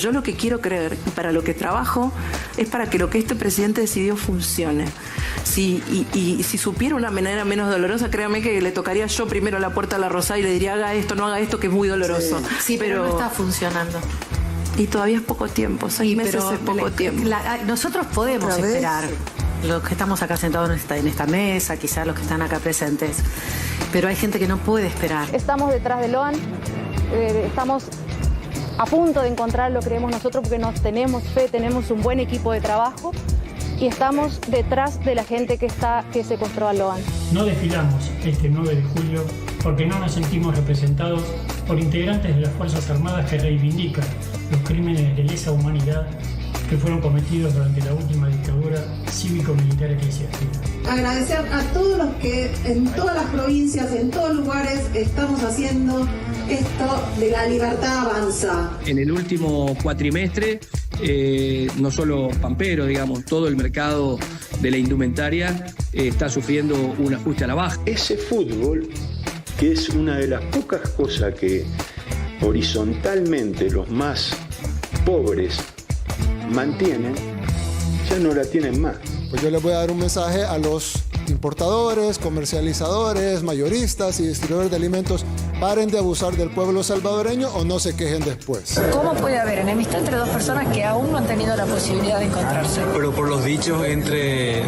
Yo lo que quiero creer y para lo que trabajo es para que lo que este presidente decidió funcione. Y si supiera una manera menos dolorosa, créame que le tocaría yo primero la puerta a la Rosada y le diría haga esto, no haga esto, que es muy doloroso. Sí, pero no está funcionando. Y todavía es poco tiempo, 6 meses es poco tiempo. Nosotros podemos esperar, los que estamos acá sentados en esta mesa, quizás los que están acá presentes, pero hay gente que no puede esperar. Estamos detrás de Loan, estamos a punto de encontrar lo que creemos nosotros porque nos tenemos fe, tenemos un buen equipo de trabajo y estamos detrás de la gente que secuestró a Loan. No desfilamos este 9 de julio porque no nos sentimos representados por integrantes de las Fuerzas Armadas que reivindican los crímenes de lesa humanidad que fueron cometidos durante la última dictadura cívico-militar eclesiástica. Agradecer a todos los que en todas las provincias, en todos lugares estamos haciendo esto de la libertad avanza. En el último cuatrimestre, no solo Pampero, digamos, todo el mercado de la indumentaria está sufriendo un ajuste a la baja. Ese fútbol, que es una de las pocas cosas que horizontalmente los más pobres mantienen, ya no la tienen más. Pues yo les voy a dar un mensaje a los importadores, comercializadores, mayoristas y distribuidores de alimentos: paren de abusar del pueblo salvadoreño o no se quejen después. ¿Cómo puede haber enemistad entre dos personas que aún no han tenido la posibilidad de encontrarse? Pero por los dichos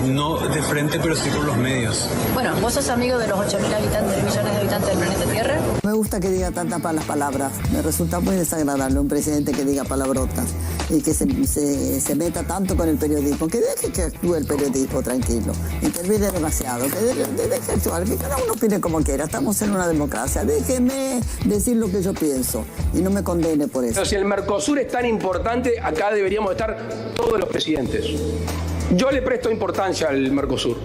no de frente, pero sí por los medios. Bueno, ¿vos sos amigo de los 8.000 habitantes, millones de habitantes del planeta Tierra? Me gusta que diga tantas malas palabras. Me resulta muy desagradable un presidente que diga palabrotas y que se meta tanto con el periodismo. Que deje que actúe el periodismo tranquilo. Interviene demasiado. Que deje actuar. Que cada uno opine como quiera. Estamos en una democracia. Déjeme decir lo que yo pienso y no me condene por eso. Pero si el Mercosur es tan importante, acá deberíamos estar todos los presidentes. Yo le presto importancia al Mercosur.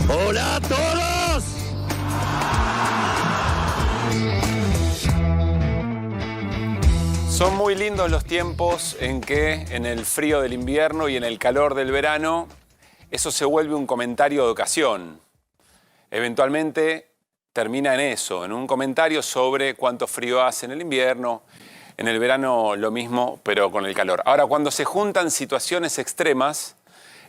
¡Hola a todos! Son muy lindos los tiempos en que en el frío del invierno y en el calor del verano eso se vuelve un comentario de ocasión. Eventualmente termina en eso, en un comentario sobre cuánto frío hace en el invierno, en el verano lo mismo, pero con el calor. Ahora, cuando se juntan situaciones extremas,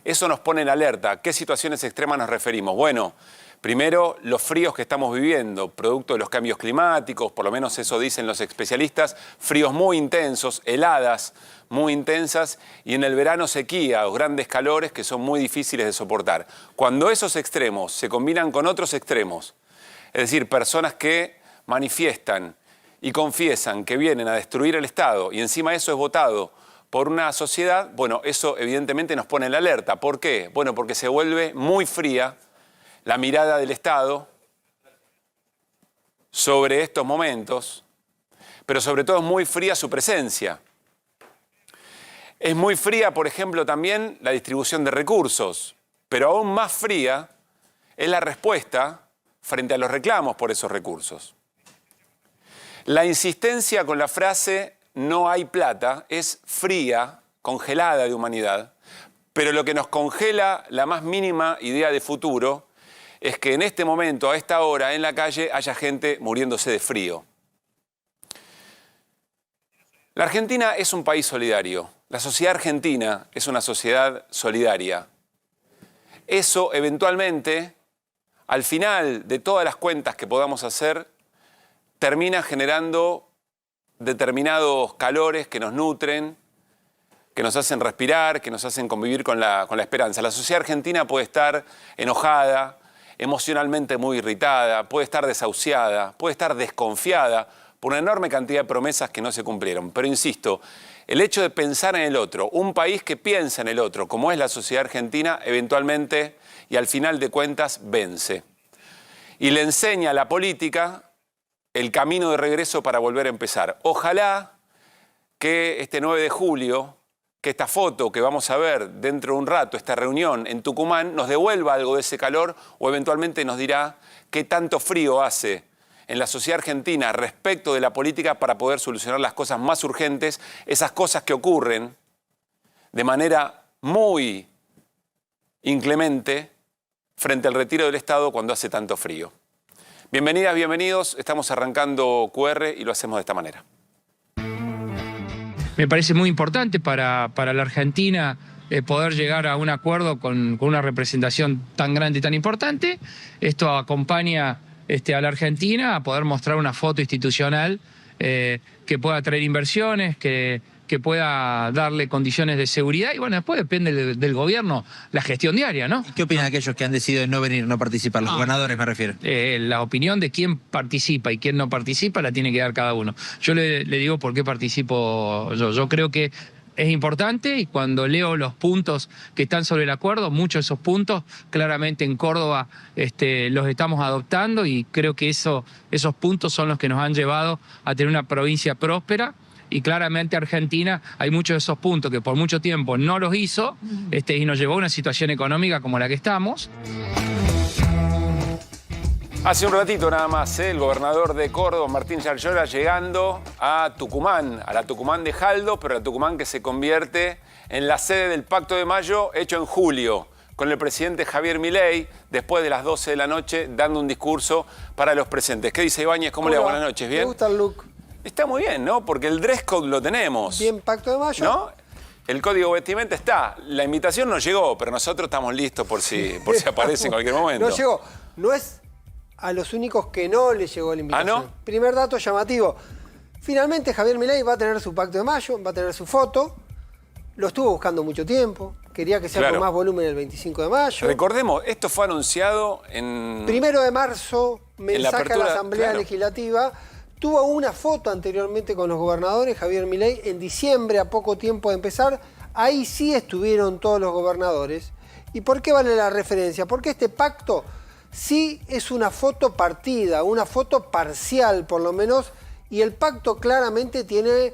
eso nos pone en alerta. ¿A qué situaciones extremas nos referimos? Bueno, primero, los fríos que estamos viviendo, producto de los cambios climáticos, por lo menos eso dicen los especialistas, fríos muy intensos, heladas muy intensas y en el verano sequía o grandes calores que son muy difíciles de soportar. Cuando esos extremos se combinan con otros extremos, es decir, personas que manifiestan y confiesan que vienen a destruir el Estado y encima eso es votado por una sociedad, bueno, eso evidentemente nos pone en la alerta. ¿Por qué? Bueno, porque se vuelve muy fría la mirada del Estado sobre estos momentos, pero sobre todo es muy fría su presencia. Es muy fría, por ejemplo, también la distribución de recursos, pero aún más fría es la respuesta frente a los reclamos por esos recursos. La insistencia con la frase "no hay plata" es fría, congelada de humanidad, pero lo que nos congela la más mínima idea de futuro es que en este momento, a esta hora, en la calle, haya gente muriéndose de frío. La Argentina es un país solidario. La sociedad argentina es una sociedad solidaria. Eso, eventualmente, al final de todas las cuentas que podamos hacer, termina generando determinados calores que nos nutren, que nos hacen respirar, que nos hacen convivir con la esperanza. La sociedad argentina puede estar enojada, emocionalmente muy irritada, puede estar desahuciada, puede estar desconfiada por una enorme cantidad de promesas que no se cumplieron. Pero insisto, el hecho de pensar en el otro, un país que piensa en el otro, como es la sociedad argentina, eventualmente y al final de cuentas vence. Y le enseña a la política el camino de regreso para volver a empezar. Ojalá que este 9 de julio, que esta foto que vamos a ver dentro de un rato, esta reunión en Tucumán, nos devuelva algo de ese calor o eventualmente nos dirá qué tanto frío hace en la sociedad argentina respecto de la política para poder solucionar las cosas más urgentes, esas cosas que ocurren de manera muy inclemente frente al retiro del Estado cuando hace tanto frío. Bienvenidas, bienvenidos. Estamos arrancando QR y lo hacemos de esta manera. Me parece muy importante para la Argentina poder llegar a un acuerdo con una representación tan grande y tan importante. Esto acompaña a la Argentina a poder mostrar una foto institucional que pueda traer inversiones, que pueda darle condiciones de seguridad y bueno, después depende del gobierno la gestión diaria, ¿no? ¿Qué opinan aquellos que han decidido no venir, no participar? Los gobernadores me refiero. La opinión de quién participa y quién no participa la tiene que dar cada uno. Yo le digo por qué participo yo. Yo creo que es importante y cuando leo los puntos que están sobre el acuerdo, muchos de esos puntos claramente en Córdoba los estamos adoptando y creo que esos puntos son los que nos han llevado a tener una provincia próspera. Y claramente Argentina hay muchos de esos puntos que por mucho tiempo no los hizo y nos llevó a una situación económica como la que estamos. Hace un ratito nada más, el gobernador de Córdoba, Martín Yarlora, llegando a Tucumán, a la Tucumán de Jaldo, pero la Tucumán que se convierte en la sede del Pacto de Mayo hecho en julio, con el presidente Javier Milei, después de las 12 de la noche, dando un discurso para los presentes. ¿Qué dice Ibáñez? ¿Cómo le va? Buenas noches, ¿bien? Me gusta el look. Está muy bien, ¿no? Porque el dress code lo tenemos. Bien, Pacto de Mayo. ¿No? El código vestimenta está. La invitación no llegó, pero nosotros estamos listos por si aparece en cualquier momento. No llegó. No es a los únicos que no le llegó la invitación. ¿Ah, no? Primer dato llamativo. Finalmente Javier Milei va a tener su Pacto de Mayo, va a tener su foto. Lo estuvo buscando mucho tiempo. Quería que sea con más volumen el 25 de mayo. Recordemos, esto fue anunciado en... 1 de marzo, mensaje a la Asamblea Legislativa. Tuvo una foto anteriormente con los gobernadores, Javier Milei, en diciembre, a poco tiempo de empezar. Ahí sí estuvieron todos los gobernadores. ¿Y por qué vale la referencia? Porque este pacto sí es una foto partida, una foto parcial por lo menos, y el pacto claramente tiene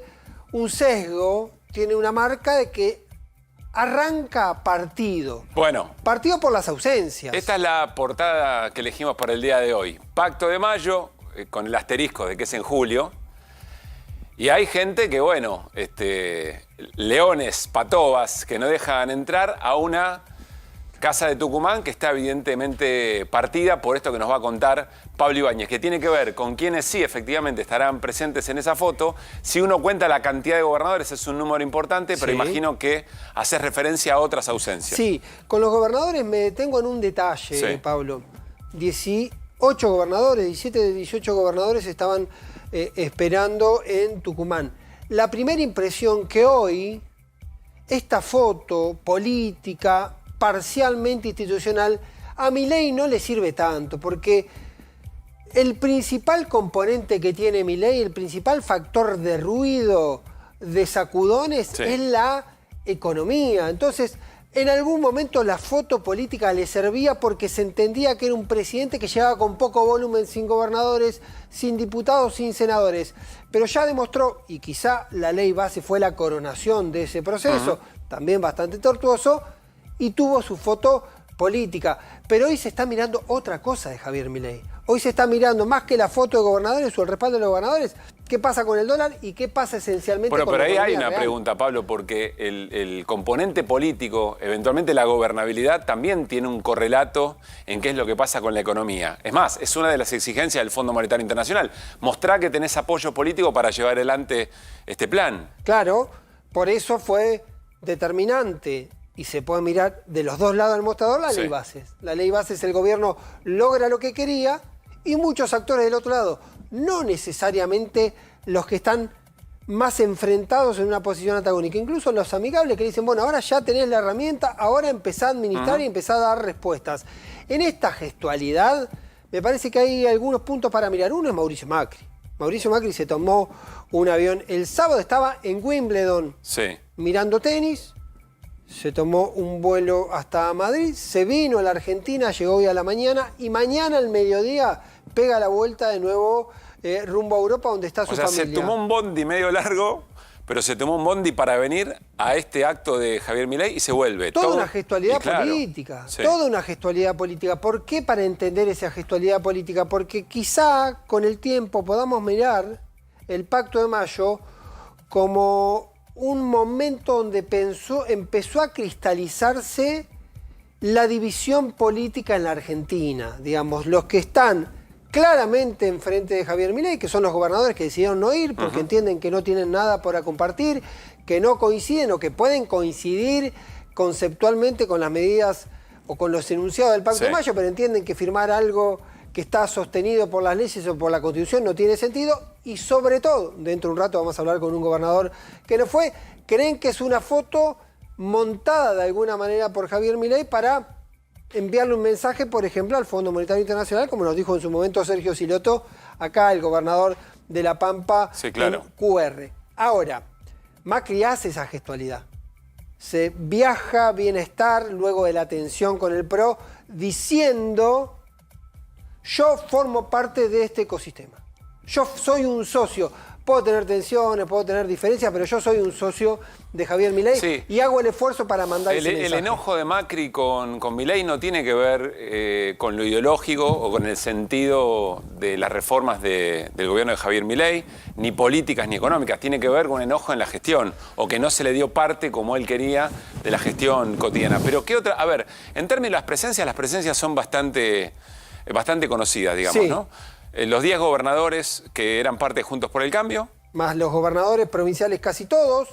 un sesgo, tiene una marca de que arranca partido. Bueno. Partido por las ausencias. Esta es la portada que elegimos para el día de hoy. Pacto de Mayo, con el asterisco de que es en julio. Y hay gente que, bueno, leones, patobas, que no dejan entrar a una casa de Tucumán que está evidentemente partida por esto que nos va a contar Pablo Ibáñez, que tiene que ver con quienes sí efectivamente estarán presentes en esa foto. Si uno cuenta la cantidad de gobernadores es un número importante, pero imagino que haces referencia a otras ausencias. Sí, con los gobernadores me detengo en un detalle, Pablo. 18 gobernadores, 17 de 18 gobernadores estaban esperando en Tucumán. La primera impresión que hoy, esta foto política, parcialmente institucional, a Milei no le sirve tanto, porque el principal componente que tiene Milei, el principal factor de ruido, de sacudones, es la economía. Entonces, en algún momento la foto política le servía porque se entendía que era un presidente que llegaba con poco volumen, sin gobernadores, sin diputados, sin senadores. Pero ya demostró, y quizá la ley base fue la coronación de ese proceso, también bastante tortuoso, y tuvo su foto política. Pero hoy se está mirando otra cosa de Javier Milei. Hoy se está mirando más que la foto de gobernadores o el respaldo de los gobernadores, qué pasa con el dólar y qué pasa esencialmente con la economía real. Pero ahí hay una real. pregunta, Pablo, porque el componente político, eventualmente la gobernabilidad, también tiene un correlato en qué es lo que pasa con la economía. Es más, es una de las exigencias del Fondo Monetario Internacional. Mostrar que tenés apoyo político para llevar adelante este plan. Claro, por eso fue determinante. Y se puede mirar de los dos lados del mostrador la ley bases. La ley bases, el gobierno logra lo que quería y muchos actores del otro lado, no necesariamente los que están más enfrentados en una posición antagónica, incluso los amigables que dicen, bueno, ahora ya tenés la herramienta, ahora empezá a administrar y empezá a dar respuestas. En esta gestualidad me parece que hay algunos puntos para mirar. Uno es Mauricio Macri. Mauricio Macri se tomó un avión. El sábado estaba en Wimbledon mirando tenis. Se tomó un vuelo hasta Madrid, se vino a la Argentina, llegó hoy a la mañana y mañana al mediodía pega la vuelta de nuevo rumbo a Europa donde está su familia. O sea, se tomó un bondi medio largo, pero se tomó un bondi para venir a este acto de Javier Milei y se vuelve. Toda una gestualidad política, toda una gestualidad política. ¿Por qué para entender esa gestualidad política? Porque quizá con el tiempo podamos mirar el Pacto de Mayo como un momento donde empezó a cristalizarse la división política en la Argentina. Digamos, los que están claramente enfrente de Javier Milei, que son los gobernadores que decidieron no ir porque entienden que no tienen nada para compartir, que no coinciden o que pueden coincidir conceptualmente con las medidas o con los enunciados del Pacto de Mayo, pero entienden que firmar algo que está sostenido por las leyes o por la Constitución no tiene sentido. Y sobre todo, dentro de un rato vamos a hablar con un gobernador que no fue, creen que es una foto montada de alguna manera por Javier Milei para enviarle un mensaje, por ejemplo, al Fondo Monetario Internacional, como nos dijo en su momento Sergio Silotto, acá el gobernador de La Pampa, en QR. Ahora, Macri hace esa gestualidad. Se viaja bienestar luego de la tensión con el PRO, diciendo: yo formo parte de este ecosistema. Yo soy un socio. Puedo tener tensiones, puedo tener diferencias, pero yo soy un socio de Javier Milei y hago el esfuerzo para mandar ese mensaje. El enojo de Macri con Milei no tiene que ver con lo ideológico o con el sentido de las reformas del gobierno de Javier Milei, ni políticas ni económicas. Tiene que ver con un enojo en la gestión o que no se le dio parte como él quería de la gestión cotidiana. Pero ¿qué otra? A ver, en términos de las presencias son bastante conocidas, digamos, ¿no? Los 10 gobernadores que eran parte de Juntos por el Cambio. Más los gobernadores provinciales casi todos.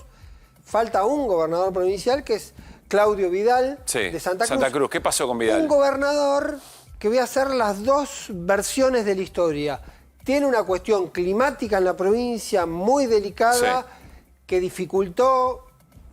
Falta un gobernador provincial que es Claudio Vidal de Santa Cruz. ¿Qué pasó con Vidal? Un gobernador que voy a hacer las dos versiones de la historia. Tiene una cuestión climática en la provincia muy delicada que dificultó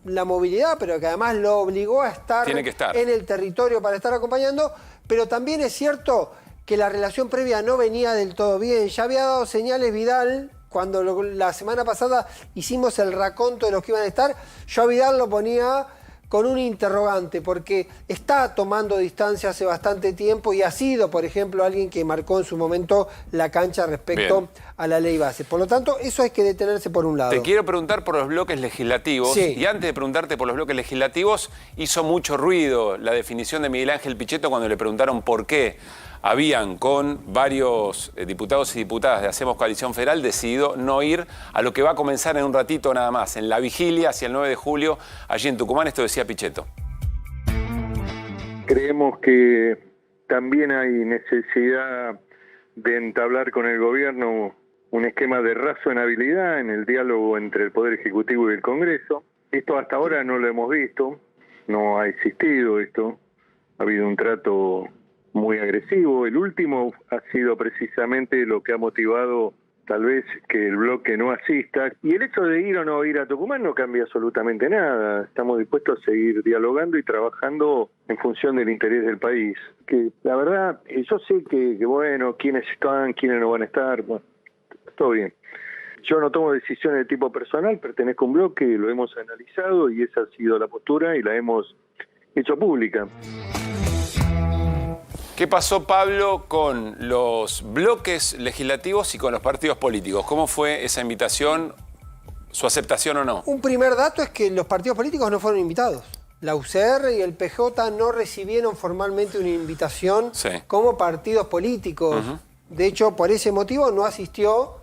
la movilidad, pero que además lo obligó a estar en el territorio para estar acompañando. Pero también es cierto que la relación previa no venía del todo bien. Ya había dado señales Vidal cuando la semana pasada hicimos el raconto de los que iban a estar. Yo a Vidal lo ponía con un interrogante, porque está tomando distancia hace bastante tiempo y ha sido, por ejemplo, alguien que marcó en su momento la cancha respecto a la ley base. Por lo tanto, eso hay que detenerse por un lado. Te quiero preguntar por los bloques legislativos. Y antes de preguntarte por los bloques legislativos, hizo mucho ruido la definición de Miguel Ángel Pichetto cuando le preguntaron por qué habían, con varios diputados y diputadas de Hacemos Coalición Federal, decidido no ir a lo que va a comenzar en un ratito nada más, en la vigilia hacia el 9 de julio, allí en Tucumán. Esto decía Pichetto. Creemos que también hay necesidad de entablar con el gobierno un esquema de razonabilidad en el diálogo entre el Poder Ejecutivo y el Congreso. Esto hasta ahora no lo hemos visto, no ha existido esto, ha habido un trato muy agresivo. El último ha sido precisamente lo que ha motivado tal vez que el bloque no asista. Y el hecho de ir o no ir a Tucumán no cambia absolutamente nada. Estamos dispuestos a seguir dialogando y trabajando en función del interés del país. Que la verdad, yo sé que bueno, quiénes están, quiénes no van a estar, bueno, todo bien. Yo no tomo decisiones de tipo personal, pertenezco a un bloque, lo hemos analizado y esa ha sido la postura y la hemos hecho pública. ¿Qué pasó, Pablo, con los bloques legislativos y con los partidos políticos? ¿Cómo fue esa invitación, su aceptación o no? Un primer dato es que los partidos políticos no fueron invitados. La UCR y el PJ no recibieron formalmente una invitación como partidos políticos. De hecho, por ese motivo no asistió.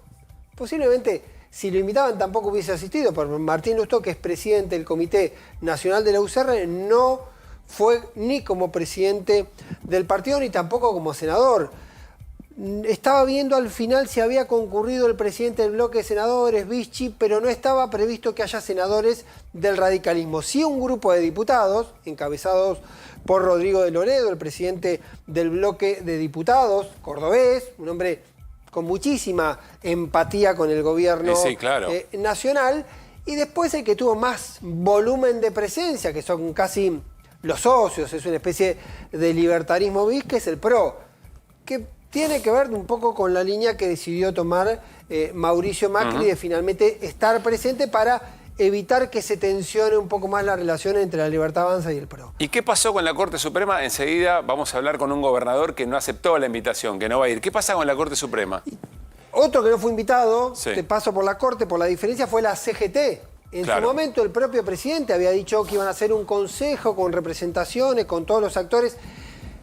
Posiblemente, si lo invitaban, tampoco hubiese asistido. Porque Martín Lustó, que es presidente del Comité Nacional de la UCR, no fue ni como presidente del partido ni tampoco como senador. Estaba viendo al final si había concurrido el presidente del bloque de senadores, Vichy, pero no estaba previsto que haya senadores del radicalismo. Sí, un grupo de diputados, encabezados por Rodrigo de Loredo, el presidente del bloque de diputados, cordobés, un hombre con muchísima empatía con el gobierno nacional. Y después el que tuvo más volumen de presencia, que son casi los socios, es una especie de libertarismo bis, que es el PRO, que tiene que ver un poco con la línea que decidió tomar Mauricio Macri de finalmente estar presente para evitar que se tensione un poco más la relación entre la Libertad Avanza y el PRO. ¿Y qué pasó con la Corte Suprema? Enseguida vamos a hablar con un gobernador que no aceptó la invitación, que no va a ir. ¿Qué pasa con la Corte Suprema? Otro que no fue invitado, te paso por la Corte, por la diferencia, fue la CGT. En su momento el propio presidente había dicho que iban a hacer un consejo con representaciones, con todos los actores.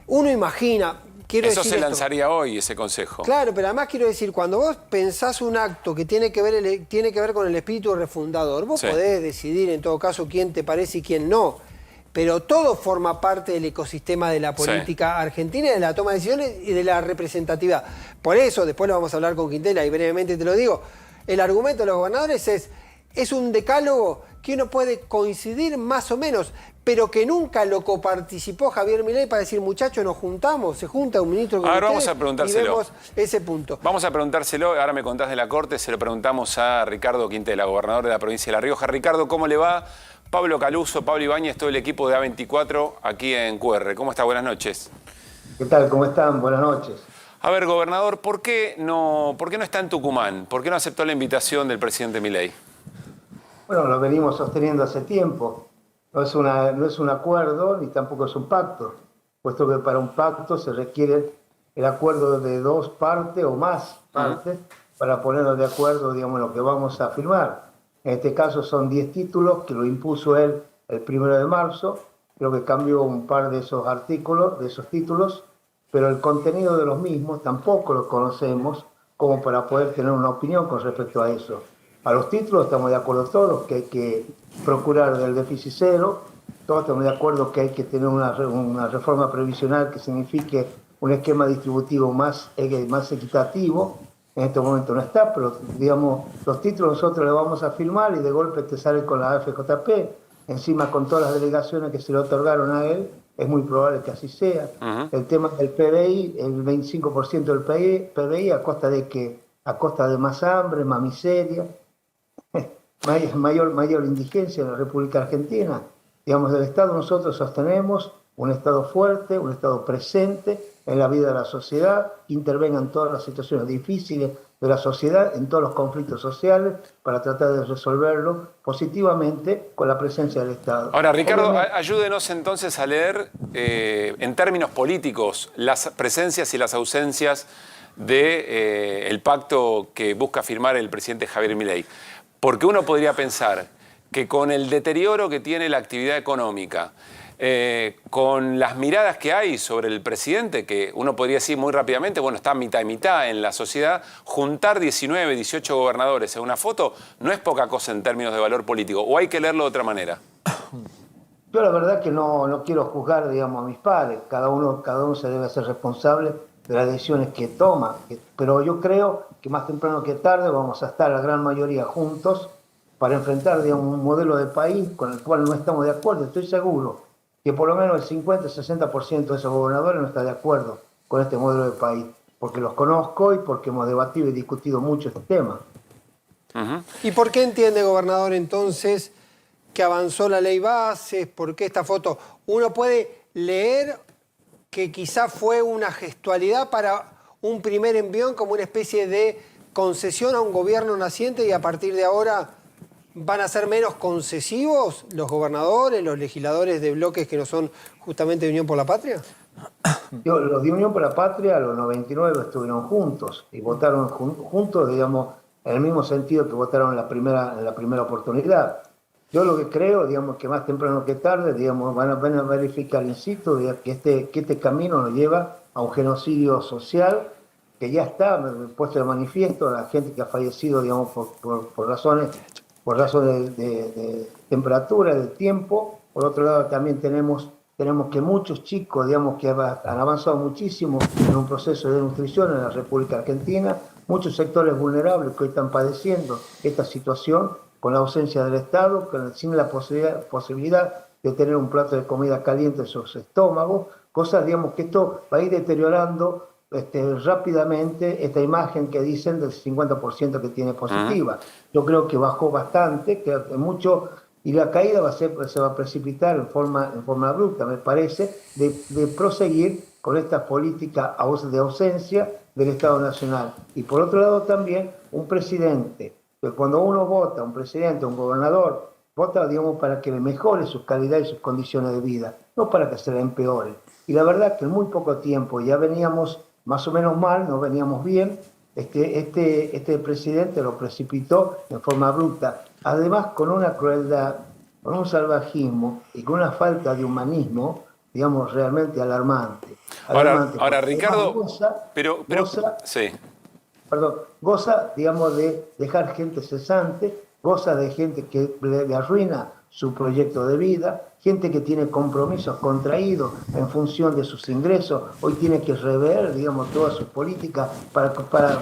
Uno imagina, Eso se lanzaría hoy, ese consejo. Claro, pero además quiero decir, cuando vos pensás un acto que tiene que ver con el espíritu refundador, vos podés decidir en todo caso quién te parece y quién no. pero todo forma parte del ecosistema de la política argentina, de la toma de decisiones y de la representatividad. Por eso, después lo vamos a hablar con Quintela y brevemente te lo digo, el argumento de los gobernadores es un decálogo que uno puede coincidir más o menos, pero que nunca lo coparticipó Javier Milei para decir, muchachos, nos juntamos, se junta un ministro con ahora ustedes vamos a preguntárselo. Y vemos ese punto. Vamos a preguntárselo, ahora me contás de la Corte, se lo preguntamos a Ricardo Quintela, gobernador de la provincia de La Rioja. Ricardo, ¿cómo le va? Pablo Caluso, Pablo Ibáñez, todo el equipo de A24 aquí en QR. ¿Cómo está? Buenas noches. ¿Qué tal? ¿Cómo están? Buenas noches. A ver, gobernador, ¿por qué no está en Tucumán? ¿Por qué no aceptó la invitación del presidente Milei? Bueno, lo venimos sosteniendo hace tiempo. No es un acuerdo ni tampoco es un pacto, puesto que para un pacto se requiere el acuerdo de dos partes o más partes para ponernos de acuerdo, digamos, en lo que vamos a firmar. En este caso son 10 títulos que lo impuso él el 1 de marzo. Creo que cambió un par de esos artículos, de esos títulos, pero el contenido de los mismos tampoco lo conocemos como para poder tener una opinión con respecto a eso. A los títulos estamos de acuerdo todos que hay que procurar del déficit cero, todos estamos de acuerdo que hay que tener una reforma previsional que signifique un esquema distributivo más equitativo. En este momento no está, pero digamos, los títulos nosotros los vamos a firmar y de golpe te sale con la AFJP, encima con todas las delegaciones que se le otorgaron a él, es muy probable que así sea. El tema del PBI, el 25% del PBI, ¿a costa de qué? A costa de más hambre, más miseria, mayor indigencia en la República Argentina. Digamos, del Estado nosotros sostenemos un Estado fuerte, un Estado presente en la vida de la sociedad, que intervenga en todas las situaciones difíciles de la sociedad, en todos los conflictos sociales, para tratar de resolverlo positivamente con la presencia del Estado. Ahora, Ricardo, ayúdenos entonces a leer en términos políticos las presencias y las ausencias del pacto que busca firmar el presidente Javier Milei. Porque uno podría pensar que con el deterioro que tiene la actividad económica, con las miradas que hay sobre el presidente, que uno podría decir muy rápidamente, bueno, está mitad y mitad en la sociedad, juntar 19, 18 gobernadores en una foto no es poca cosa en términos de valor político, o hay que leerlo de otra manera. Yo la verdad que no quiero juzgar, digamos, a mis pares, cada uno se debe hacer responsable de las decisiones que toma, pero yo creo que más temprano que tarde vamos a estar la gran mayoría juntos para enfrentar, digamos, un modelo de país con el cual no estamos de acuerdo. Estoy seguro que por lo menos el 50-60% de esos gobernadores no está de acuerdo con este modelo de país, porque los conozco y porque hemos debatido y discutido mucho este tema. ¿Y por qué entiende, gobernador, entonces que avanzó la ley Bases? ¿Por qué esta foto? Uno puede leer que quizá fue una gestualidad para un primer envión, como una especie de concesión a un gobierno naciente, y a partir de ahora van a ser menos concesivos los gobernadores, los legisladores de bloques que no son justamente de Unión por la Patria. Los de Unión por la Patria, los 99 estuvieron juntos y votaron juntos, digamos, en el mismo sentido que votaron en la primera oportunidad. Yo lo que creo, digamos, que más temprano que tarde, digamos, van a verificar, insisto, que este camino nos lleva a un genocidio social que ya está puesto de manifiesto a la gente que ha fallecido, digamos, por razones de temperatura, de tiempo. Por otro lado, también tenemos que muchos chicos, digamos, que han avanzado muchísimo en un proceso de nutrición en la República Argentina, muchos sectores vulnerables que hoy están padeciendo esta situación con la ausencia del Estado, sin la posibilidad de tener un plato de comida caliente en sus estómagos, cosas, digamos, que esto va a ir deteriorando rápidamente esta imagen que dicen del 50% que tiene positiva. Yo creo que bajó bastante, que mucho, y la caída se va a precipitar en forma abrupta, me parece, de proseguir con esta política de ausencia del Estado Nacional. Y por otro lado también un presidente, que cuando uno vota, un presidente, un gobernador, vota, digamos, para que mejore su calidad y sus condiciones de vida, no para que se la empeore. Y la verdad que en muy poco tiempo ya veníamos más o menos mal, no veníamos bien. Este presidente lo precipitó en forma abrupta, además con una crueldad, con un salvajismo y con una falta de humanismo, digamos, realmente alarmante. Ahora Ricardo, goza, digamos, de dejar gente cesante, goza de gente que le arruina su proyecto de vida, gente que tiene compromisos contraídos en función de sus ingresos, hoy tiene que rever, digamos, toda su política para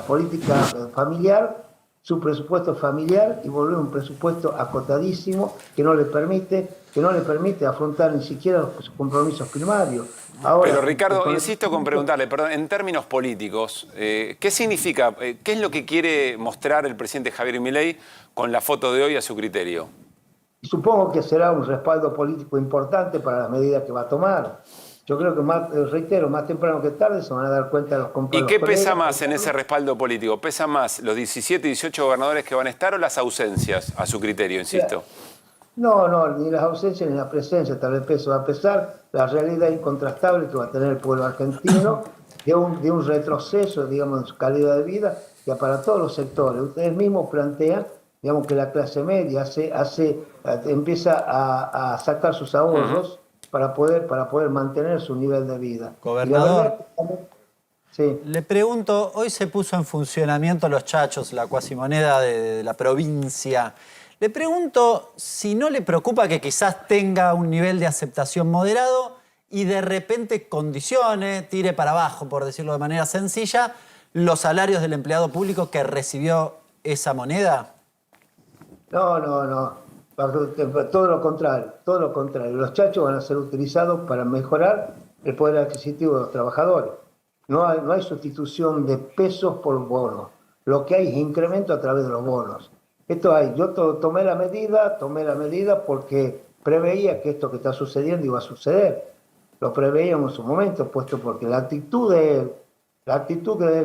política familiar, su presupuesto familiar, y volver a un presupuesto acotadísimo que no le permite afrontar ni siquiera sus compromisos primarios. Ahora, pero Ricardo, insisto con preguntarle, perdón, en términos políticos, ¿qué significa, qué es lo que quiere mostrar el presidente Javier Milei con la foto de hoy a su criterio? Supongo que será un respaldo político importante para las medidas que va a tomar. Yo creo que, reitero, más temprano que tarde se van a dar cuenta de los compromisos. ¿Y qué pesa más en ese respaldo político? ¿Pesa más los 17, 18 gobernadores que van a estar o las ausencias, a su criterio, insisto? No, ni las ausencias ni la presencia tal vez peso. A pesar de la realidad incontrastable que va a tener el pueblo argentino, de un retroceso, digamos, en su calidad de vida, que para todos los sectores. Ustedes mismos plantean, digamos, que la clase media empieza a sacar sus ahorros para poder mantener su nivel de vida. Gobernador, sí. Le pregunto, hoy se puso en funcionamiento los chachos, la cuasimoneda de la provincia. Le pregunto si no le preocupa que quizás tenga un nivel de aceptación moderado y de repente condicione, tire para abajo, por decirlo de manera sencilla, los salarios del empleado público que recibió esa moneda. No. Todo lo contrario. Los chachos van a ser utilizados para mejorar el poder adquisitivo de los trabajadores. No hay sustitución de pesos por bonos. Lo que hay es incremento a través de los bonos. Yo tomé la medida porque preveía que esto que está sucediendo iba a suceder. Lo preveíamos en su momento, puesto porque la actitud de él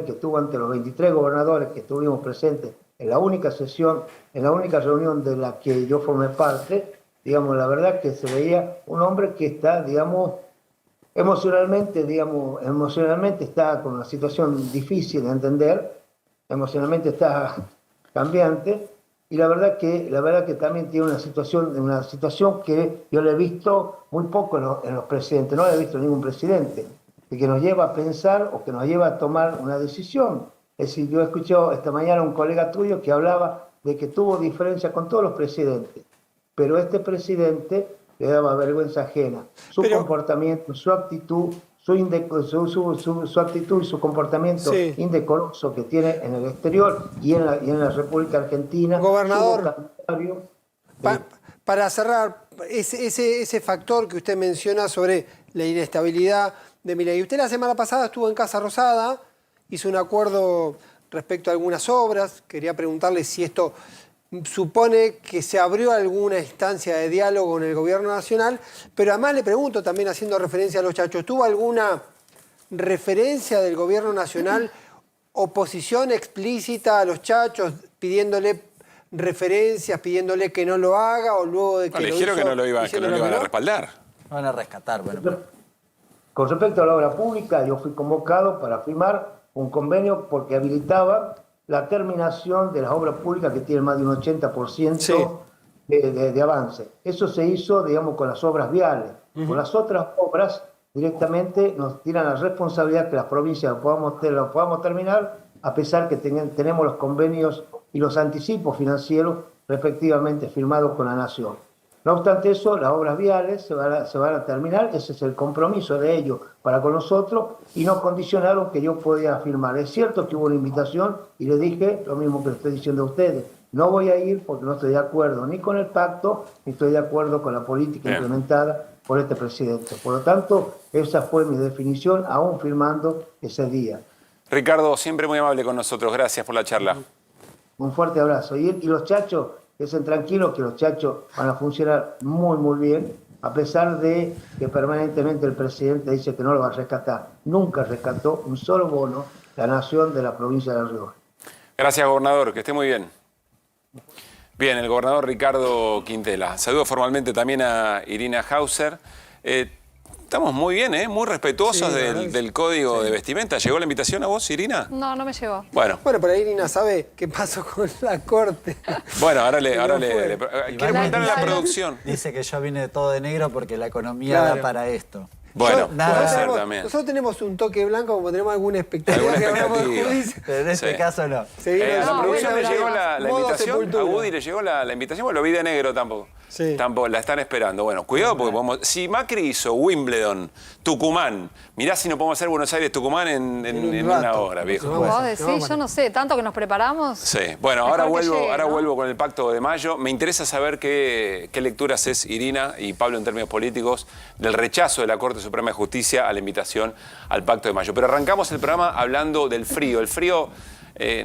que tuvo ante los 23 gobernadores que estuvimos presentes en la única sesión, en la única reunión de la que yo formé parte, digamos, la verdad que se veía un hombre que está, digamos, emocionalmente está con una situación difícil de entender, emocionalmente está cambiante, y la verdad que también tiene una situación que yo le he visto muy poco en los presidentes, no le he visto ningún presidente, y que nos lleva a pensar o que nos lleva a tomar una decisión. Es decir, yo escuché esta mañana a un colega tuyo que hablaba de que tuvo diferencia con todos los presidentes, pero este presidente le daba vergüenza ajena. Su comportamiento, su actitud, su actitud y su comportamiento indecoroso que tiene en el exterior y en la República Argentina. Gobernador, para cerrar, ese factor que usted menciona sobre la inestabilidad de Milei. Usted la semana pasada estuvo en Casa Rosada, hizo un acuerdo respecto a algunas obras. Quería preguntarle si esto supone que se abrió alguna instancia de diálogo en el gobierno nacional, pero además le pregunto, también haciendo referencia a los chachos, ¿tuvo alguna referencia del gobierno nacional, oposición explícita a los chachos, pidiéndole referencias, pidiéndole que no lo haga, o luego de que le dijeron que no lo iban a respaldar? Van a rescatar, bueno. Con respecto a la obra pública, yo fui convocado para firmar un convenio porque habilitaba la terminación de las obras públicas que tienen más de un 80% de avance. Eso se hizo, digamos, con las obras viales. Con las otras obras, directamente nos tiran la responsabilidad que las provincias lo podamos terminar, a pesar que tenemos los convenios y los anticipos financieros respectivamente firmados con la Nación. No obstante eso, las obras viales se van a terminar, ese es el compromiso de ellos para con nosotros, y no condicionaron que yo podía firmar. Es cierto que hubo una invitación y le dije lo mismo que le estoy diciendo a ustedes. No voy a ir porque no estoy de acuerdo ni con el pacto, ni estoy de acuerdo con la política implementada por este presidente. Por lo tanto, esa fue mi definición, aún firmando ese día. Ricardo, siempre muy amable con nosotros. Gracias por la charla. Un fuerte abrazo. Y los chachos, estén tranquilos que los chachos van a funcionar muy, muy bien, a pesar de que permanentemente el presidente dice que no lo va a rescatar. Nunca rescató un solo bono la Nación de la provincia de La Rioja. Gracias, gobernador. Que esté muy bien. Bien, el gobernador Ricardo Quintela. Saludo formalmente también a Irina Hauser. Estamos muy bien, muy respetuosos del código de vestimenta. ¿Llegó la invitación a vos, Irina? No, no me llegó. Bueno, pero Irina sabe qué pasó con la corte. Bueno, ahora le quiero preguntarle a la producción. Dice que yo vine todo de negro porque la economía da para esto. Bueno, puede ser también. Nosotros tenemos un toque blanco como tenemos alguna expectativa. Pero en este caso no. ¿A la producción le llegó la invitación? ¿A Woody le llegó la invitación? Bueno, lo vi de negro tampoco. Sí. La están esperando. Bueno, cuidado porque si Macri hizo Wimbledon, Tucumán, mirá si no podemos hacer Buenos Aires-Tucumán en una hora, viejo. Vos decís, yo no sé, tanto que nos preparamos. Sí, bueno, ahora vuelvo con el Pacto de Mayo. Me interesa saber qué lecturas es Irina y Pablo en términos políticos del rechazo de la Corte Suprema de Justicia a la invitación al Pacto de Mayo. Pero arrancamos el programa hablando del frío. El frío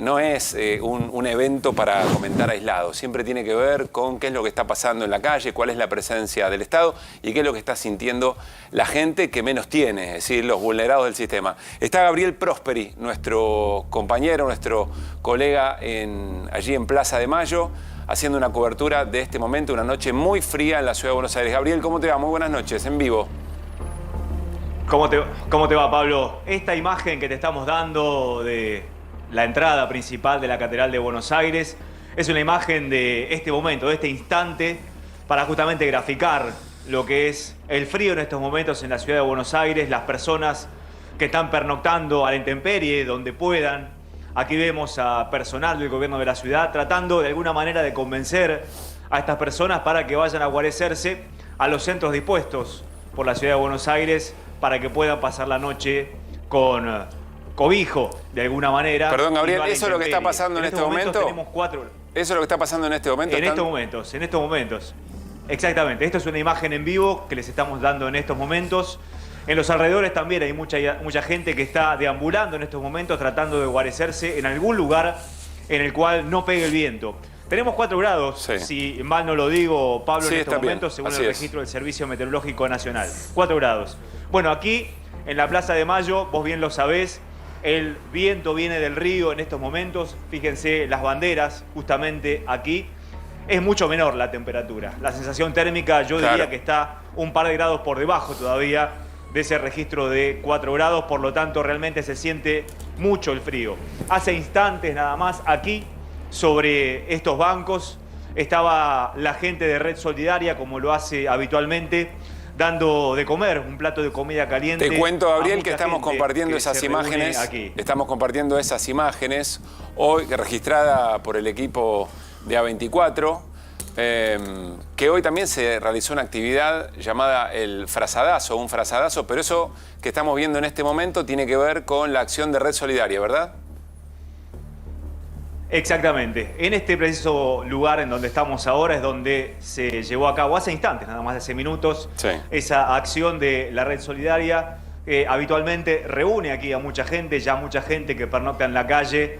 no es un evento para comentar aislado. Siempre tiene que ver con qué es lo que está pasando en la calle, cuál es la presencia del Estado y qué es lo que está sintiendo la gente que menos tiene, es decir, los vulnerados del sistema. Está Gabriel Prosperi, nuestro compañero, nuestro colega allí en Plaza de Mayo, haciendo una cobertura de este momento, una noche muy fría en la ciudad de Buenos Aires. Gabriel, ¿cómo te va? Muy buenas noches, en vivo. ¿Cómo te va, Pablo? Esta imagen que te estamos dando de la entrada principal de la Catedral de Buenos Aires es una imagen de este momento, de este instante, para justamente graficar lo que es el frío en estos momentos en la ciudad de Buenos Aires, las personas que están pernoctando a la intemperie donde puedan. Aquí vemos a personal del gobierno de la ciudad tratando de alguna manera de convencer a estas personas para que vayan a guarecerse a los centros dispuestos por la ciudad de Buenos Aires para que puedan pasar la noche con cobijo, de alguna manera. Perdón, Gabriel, ¿eso es lo que está pasando en este momento? Tenemos 4... ¿Eso es lo que está pasando en este momento? En estos momentos. Exactamente. Esto es una imagen en vivo que les estamos dando en estos momentos. En los alrededores también hay mucha gente que está deambulando en estos momentos, tratando de guarecerse en algún lugar en el cual no pegue el viento. Tenemos 4 grados, si mal no lo digo, Pablo, en estos momentos, según el registro del Servicio Meteorológico Nacional. 4 grados. Bueno, aquí, en la Plaza de Mayo, vos bien lo sabés, el viento viene del río en estos momentos. Fíjense las banderas justamente aquí. Es mucho menor la temperatura. La sensación térmica yo diría que está un par de grados por debajo todavía de ese registro de 4 grados. Por lo tanto, realmente se siente mucho el frío. Hace instantes nada más aquí, sobre estos bancos, estaba la gente de Red Solidaria, como lo hace habitualmente, dando de comer, un plato de comida caliente. Te cuento, Gabriel, que estamos compartiendo esas imágenes. Estamos compartiendo esas imágenes hoy, registrada por el equipo de A24, que hoy también se realizó una actividad llamada el frazadazo, un frazadazo, pero eso que estamos viendo en este momento tiene que ver con la acción de Red Solidaria, ¿verdad? Exactamente. En este preciso lugar en donde estamos ahora es donde se llevó a cabo hace instantes, nada más de hace minutos, esa acción de la Red Solidaria. Habitualmente reúne aquí a mucha gente, ya mucha gente que pernocta en la calle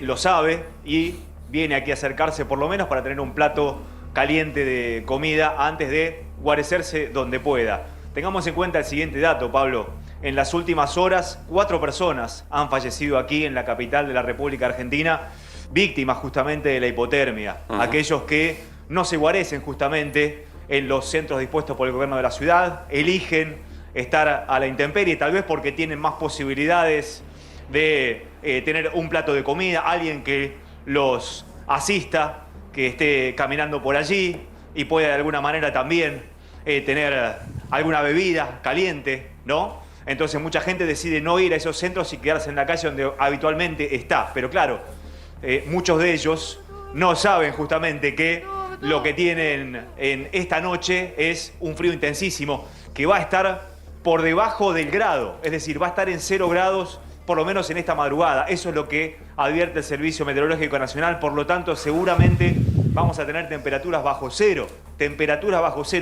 lo sabe y viene aquí a acercarse por lo menos para tener un plato caliente de comida antes de guarecerse donde pueda. Tengamos en cuenta el siguiente dato, Pablo. En las últimas horas, 4 personas han fallecido aquí en la capital de la República Argentina, víctimas justamente de la hipotermia. Aquellos que no se guarecen justamente en los centros dispuestos por el gobierno de la ciudad, eligen estar a la intemperie, tal vez porque tienen más posibilidades de tener un plato de comida, alguien que los asista, que esté caminando por allí y pueda de alguna manera también tener alguna bebida caliente, ¿no? Entonces mucha gente decide no ir a esos centros y quedarse en la calle donde habitualmente está. Pero claro, muchos de ellos no saben justamente que lo que tienen en esta noche es un frío intensísimo que va a estar por debajo del grado, es decir, va a estar en 0 grados por lo menos en esta madrugada. Eso es lo que advierte el Servicio Meteorológico Nacional. Por lo tanto, seguramente vamos a tener temperaturas bajo cero,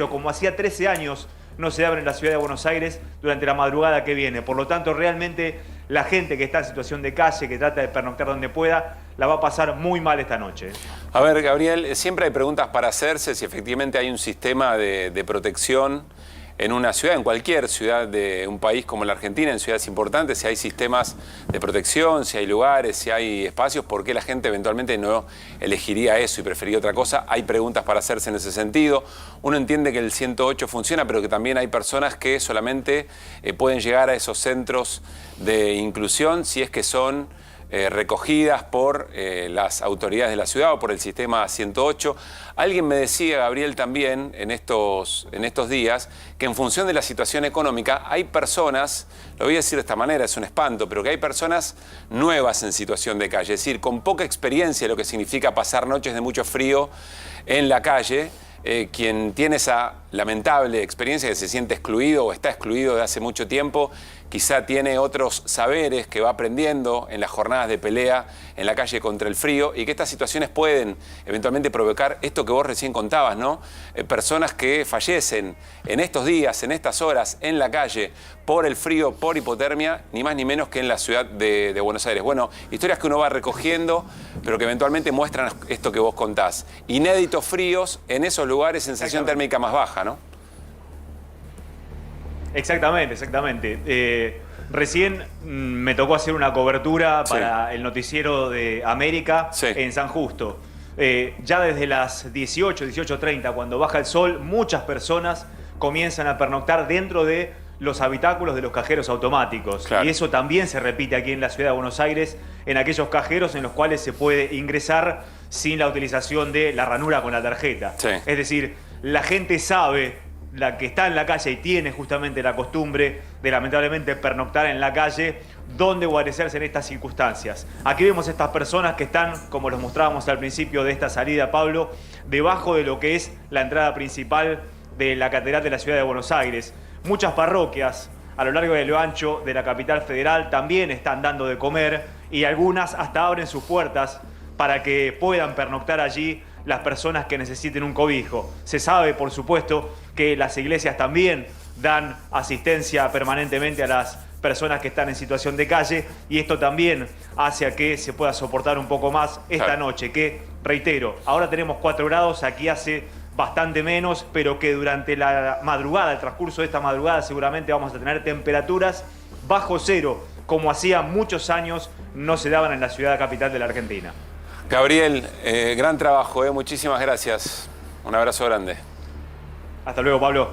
como hacía 13 años no se abre en la ciudad de Buenos Aires durante la madrugada que viene. Por lo tanto, realmente la gente que está en situación de calle, que trata de pernoctar donde pueda, la va a pasar muy mal esta noche. A ver, Gabriel, siempre hay preguntas para hacerse si efectivamente hay un sistema de protección en una ciudad, en cualquier ciudad de un país como la Argentina, en ciudades importantes, si hay sistemas de protección, si hay lugares, si hay espacios, ¿por qué la gente eventualmente no elegiría eso y preferiría otra cosa? Hay preguntas para hacerse en ese sentido. Uno entiende que el 108 funciona, pero que también hay personas que solamente pueden llegar a esos centros de inclusión si es que son recogidas por las autoridades de la ciudad o por el sistema 108. Alguien me decía, Gabriel, también en estos días, que en función de la situación económica hay personas, lo voy a decir de esta manera, es un espanto, pero que hay personas nuevas en situación de calle, es decir, con poca experiencia de lo que significa pasar noches de mucho frío en la calle, quien tiene esa lamentable experiencia que se siente excluido o está excluido de hace mucho tiempo, quizá tiene otros saberes que va aprendiendo en las jornadas de pelea en la calle contra el frío y que estas situaciones pueden eventualmente provocar esto que vos recién contabas, ¿no? Personas que fallecen en estos días, en estas horas, en la calle por el frío, por hipotermia, ni más ni menos que en la ciudad de Buenos Aires. Bueno, historias que uno va recogiendo, pero que eventualmente muestran esto que vos contás. Inéditos fríos en esos lugares, sensación térmica más baja, ¿no? Exactamente, exactamente. Recién me tocó hacer una cobertura para el noticiero de América en San Justo. Ya desde las 18:30, cuando baja el sol, muchas personas comienzan a pernoctar dentro de los habitáculos de los cajeros automáticos. Claro. Y eso también se repite aquí en la ciudad de Buenos Aires, en aquellos cajeros en los cuales se puede ingresar sin la utilización de la ranura con la tarjeta. Sí. Es decir, la gente sabe, la que está en la calle y tiene justamente la costumbre de lamentablemente pernoctar en la calle, dónde guarecerse en estas circunstancias. Aquí vemos estas personas que están, como los mostrábamos al principio de esta salida, Pablo, debajo de lo que es la entrada principal de la Catedral de la Ciudad de Buenos Aires. Muchas parroquias a lo largo de lo ancho de la capital federal también están dando de comer y algunas hasta abren sus puertas para que puedan pernoctar allí las personas que necesiten un cobijo. Se sabe, por supuesto, que las iglesias también dan asistencia permanentemente a las personas que están en situación de calle y esto también hace a que se pueda soportar un poco más esta noche, que, reitero, ahora tenemos 4 grados, aquí hace bastante menos, pero que durante la madrugada, el transcurso de esta madrugada, seguramente vamos a tener temperaturas bajo cero, como hacía muchos años no se daban en la ciudad capital de la Argentina. Gabriel, gran trabajo, muchísimas gracias. Un abrazo grande. Hasta luego, Pablo.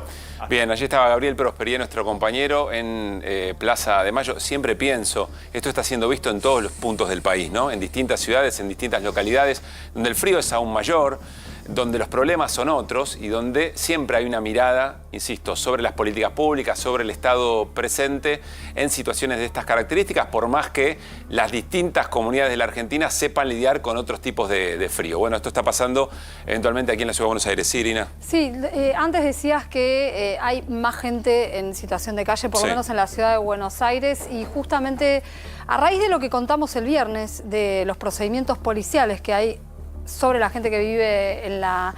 Bien, allí estaba Gabriel Prosperié, nuestro compañero, en Plaza de Mayo. Siempre pienso, esto está siendo visto en todos los puntos del país, ¿no? En distintas ciudades, en distintas localidades, donde el frío es aún mayor, donde los problemas son otros y donde siempre hay una mirada, insisto, sobre las políticas públicas, sobre el Estado presente en situaciones de estas características, por más que las distintas comunidades de la Argentina sepan lidiar con otros tipos de frío. Bueno, esto está pasando eventualmente aquí en la Ciudad de Buenos Aires. Sí, Irina. Sí, antes decías que hay más gente en situación de calle, por lo menos en la Ciudad de Buenos Aires, y justamente a raíz de lo que contamos el viernes, de los procedimientos policiales que hay sobre la gente que vive en la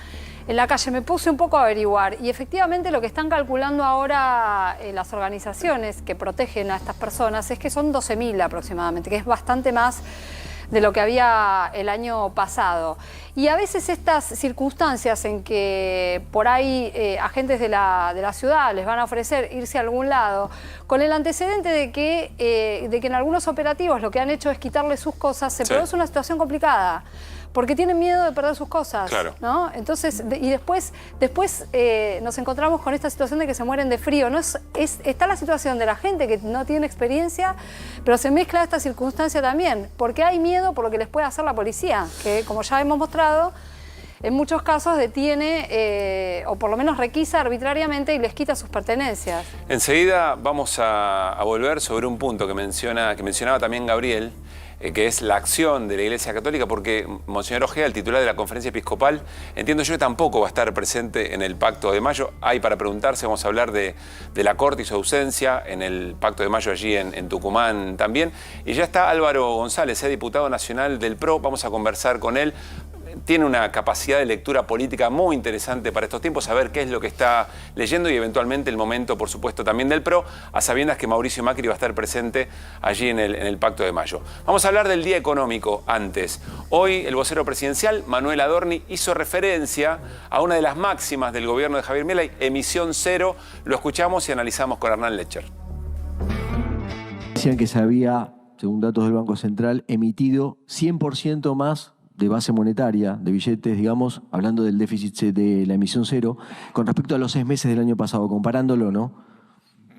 calle, me puse un poco a averiguar y efectivamente lo que están calculando ahora las organizaciones que protegen a estas personas es que son 12.000 aproximadamente, que es bastante más de lo que había el año pasado. Y a veces estas circunstancias en que por ahí agentes de la ciudad les van a ofrecer irse a algún lado, con el antecedente de que en algunos operativos lo que han hecho es quitarles sus cosas, se produce una situación complicada. Porque tienen miedo de perder sus cosas, claro, ¿no? Entonces, y después nos encontramos con esta situación de que se mueren de frío. Está la situación de la gente que no tiene experiencia, pero se mezcla esta circunstancia también, porque hay miedo por lo que les puede hacer la policía, que como ya hemos mostrado, en muchos casos detiene o por lo menos requisa arbitrariamente y les quita sus pertenencias. Enseguida vamos a volver sobre un punto que mencionaba también Gabriel, que es la acción de la Iglesia Católica, porque Monseñor Ojeda, el titular de la Conferencia Episcopal, entiendo yo que tampoco va a estar presente en el Pacto de Mayo. Hay para preguntarse, vamos a hablar de la Corte y su ausencia en el Pacto de Mayo allí en Tucumán también. Y ya está Álvaro González, diputado nacional del PRO, vamos a conversar con él. Tiene una capacidad de lectura política muy interesante para estos tiempos, saber qué es lo que está leyendo y eventualmente el momento, por supuesto, también del PRO, a sabiendas que Mauricio Macri va a estar presente allí en el Pacto de Mayo. Vamos a hablar del día económico antes. Hoy el vocero presidencial, Manuel Adorni, hizo referencia a una de las máximas del gobierno de Javier Milei, emisión cero. Lo escuchamos y analizamos con Hernán Lecher. Decían que se había, según datos del Banco Central, emitido 100% más de base monetaria, de billetes, digamos, hablando del déficit de la emisión cero, con respecto a los 6 meses del año pasado, comparándolo, ¿no?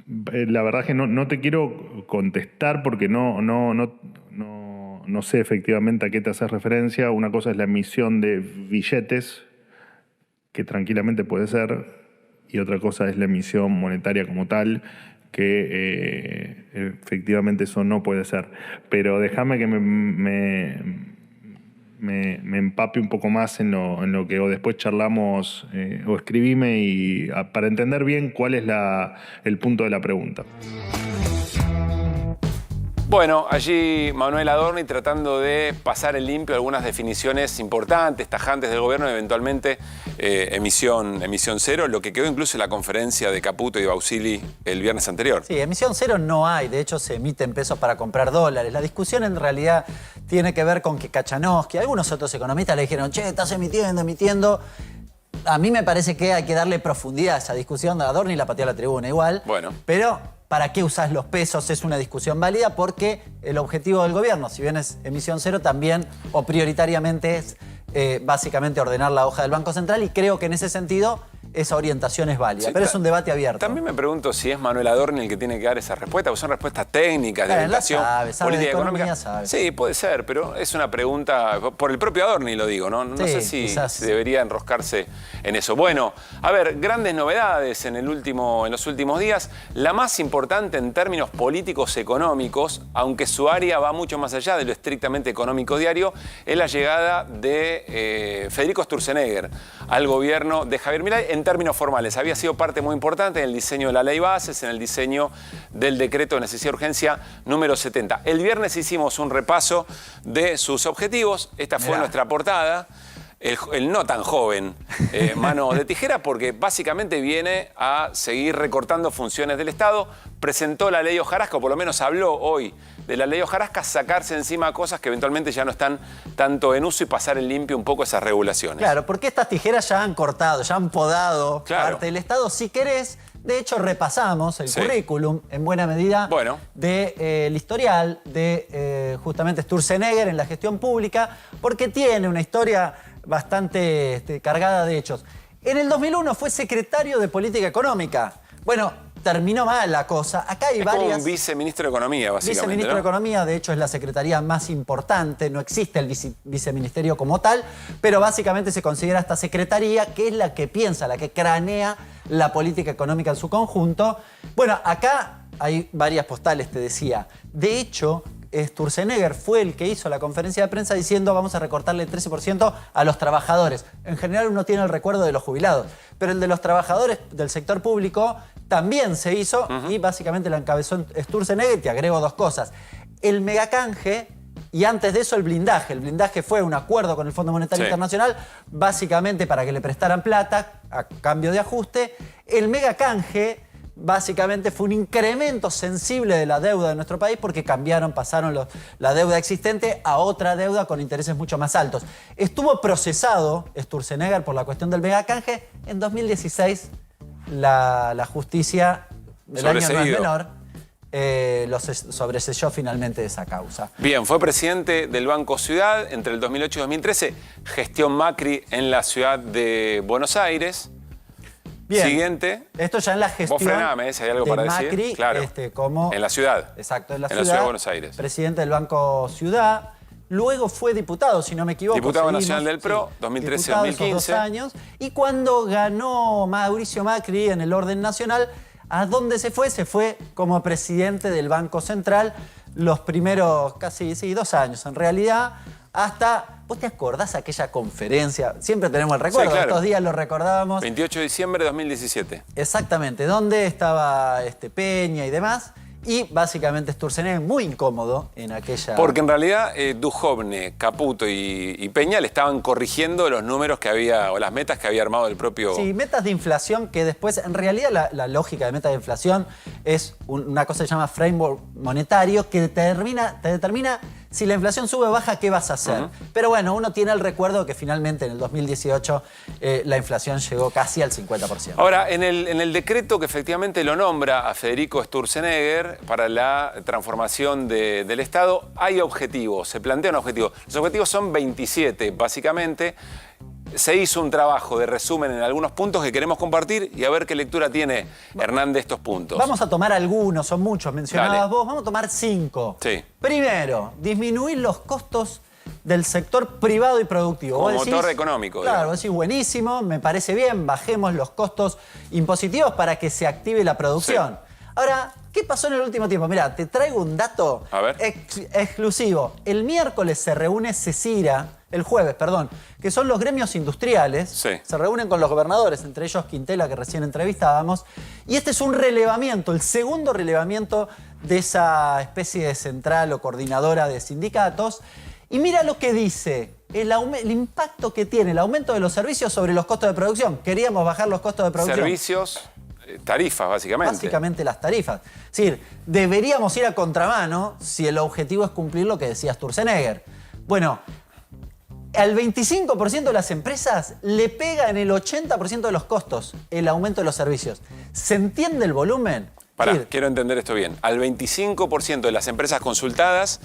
La verdad es que no te quiero contestar porque no sé efectivamente a qué te haces referencia. Una cosa es la emisión de billetes, que tranquilamente puede ser, y otra cosa es la emisión monetaria como tal, que me empape un poco más en lo que después charlamos o escribime para entender bien cuál es el punto de la pregunta. Bueno, allí Manuel Adorni tratando de pasar en limpio algunas definiciones importantes, tajantes del gobierno, eventualmente emisión cero, lo que quedó incluso en la conferencia de Caputo y Bausili el viernes anterior. Sí, emisión cero no hay, de hecho se emiten pesos para comprar dólares. La discusión en realidad tiene que ver con que Kachanowski, algunos otros economistas le dijeron, che, estás emitiendo. A mí me parece que hay que darle profundidad a esa discusión. Adorni la pateó a la tribuna igual, bueno, pero ¿para qué usás los pesos? Es una discusión válida porque el objetivo del gobierno, si bien es emisión cero, también o prioritariamente es básicamente ordenar la hoja del Banco Central, y creo que en ese sentido esa orientación es válida, sí, pero es un debate abierto. También me pregunto si es Manuel Adorni el que tiene que dar esa respuesta, porque son respuestas técnicas de orientación política y económica. Sí, puede ser, pero es una pregunta, por el propio Adorni lo digo, no sé si debería enroscarse en eso. Bueno, a ver, grandes novedades en los últimos días. La más importante en términos políticos económicos, aunque su área va mucho más allá de lo estrictamente económico diario, es la llegada de Federico Sturzenegger al gobierno de Javier Milei. En términos formales, había sido parte muy importante en el diseño de la ley bases, en el diseño del decreto de necesidad de urgencia número 70. El viernes hicimos un repaso de sus objetivos. Esta fue nuestra portada. El no tan joven mano de tijera, porque básicamente viene a seguir recortando funciones del Estado. Presentó la ley Hojarasca, o por lo menos habló hoy de la ley Hojarasca, sacarse encima cosas que eventualmente ya no están tanto en uso y pasar en limpio un poco esas regulaciones. Claro, porque estas tijeras ya han cortado, ya han podado parte del Estado. Si querés, de hecho repasamos el currículum en buena medida del historial de justamente Sturzenegger en la gestión pública, porque tiene una historia bastante cargada de hechos. En el 2001 fue secretario de Política Económica. Bueno, terminó mal la cosa. Acá hay varias... como un viceministro de Economía, básicamente. Viceministro de Economía, de hecho es la secretaría más importante, no existe el viceministerio como tal, pero básicamente se considera esta secretaría, que es la que piensa, la que cranea la política económica en su conjunto. Bueno, acá hay varias postales, te decía. De hecho, Sturzenegger fue el que hizo la conferencia de prensa diciendo vamos a recortarle el 13% a los trabajadores. En general uno tiene el recuerdo de los jubilados, pero el de los trabajadores del sector público también se hizo y básicamente la encabezó Sturzenegger. Te agrego dos cosas. El megacanje y antes de eso el blindaje. El blindaje fue un acuerdo con el Fondo Monetario Internacional básicamente para que le prestaran plata a cambio de ajuste. El megacanje básicamente fue un incremento sensible de la deuda de nuestro país porque pasaron la deuda existente a otra deuda con intereses mucho más altos. Estuvo procesado Sturzenegger por la cuestión del megacanje. En 2016 la justicia, el año no es menor, sobreseyó finalmente esa causa. Bien, fue presidente del Banco Ciudad entre el 2008 y 2013, gestión Macri en la ciudad de Buenos Aires. Bien. Siguiente. Esto ya en la gestión. Vos frename, si hay algo para Macri, decir. Claro. Como, en la ciudad. Exacto, en la ciudad de Buenos Aires. Presidente del Banco Ciudad. Luego fue diputado, si no me equivoco. Diputado nacional del PRO, 2013-2015. 2 años. Y cuando ganó Mauricio Macri en el orden nacional, ¿a dónde se fue? Se fue como presidente del Banco Central los primeros casi 2 años. En realidad, hasta... ¿Vos te acordás aquella conferencia? Siempre tenemos el recuerdo, estos días lo recordábamos. 28 de diciembre de 2017. Exactamente, donde estaba Peña y demás. Y básicamente Sturzenegger muy incómodo en aquella... Porque en realidad Duhovne, Caputo y Peña le estaban corrigiendo los números que había, o las metas que había armado el propio... Sí, metas de inflación que después, en realidad la lógica de metas de inflación es una cosa que se llama framework monetario que te determina si la inflación sube o baja, ¿qué vas a hacer? Pero bueno, uno tiene el recuerdo que finalmente en el 2018 la inflación llegó casi al 50%. Ahora, en el decreto que efectivamente lo nombra a Federico Sturzenegger para la transformación del Estado, hay objetivos, se plantean objetivos. Los objetivos son 27, básicamente. Se hizo un trabajo de resumen en algunos puntos que queremos compartir y a ver qué lectura tiene Hernán de estos puntos. Vamos a tomar algunos, son muchos, mencionabas vos, vamos a tomar 5. Sí. Primero, disminuir los costos del sector privado y productivo. Como motor económico. Claro, vos decís, buenísimo, me parece bien, bajemos los costos impositivos para que se active la producción. Ahora, ¿qué pasó en el último tiempo? Mira, te traigo un dato exclusivo. El miércoles se reúne CECIRA, el jueves, perdón, que son los gremios industriales. Se reúnen con los gobernadores, entre ellos Quintela, que recién entrevistábamos. Y este es un relevamiento, el segundo relevamiento de esa especie de central o coordinadora de sindicatos. Y mira lo que dice, el impacto que tiene el aumento de los servicios sobre los costos de producción. Queríamos bajar los costos de producción. Servicios, tarifas, básicamente. Básicamente las tarifas. Es decir, deberíamos ir a contramano si el objetivo es cumplir lo que decía Sturzenegger. Bueno, al 25% de las empresas le pega en el 80% de los costos el aumento de los servicios. ¿Se entiende el volumen? Pará, quiero entender esto bien. Al 25% de las empresas consultadas,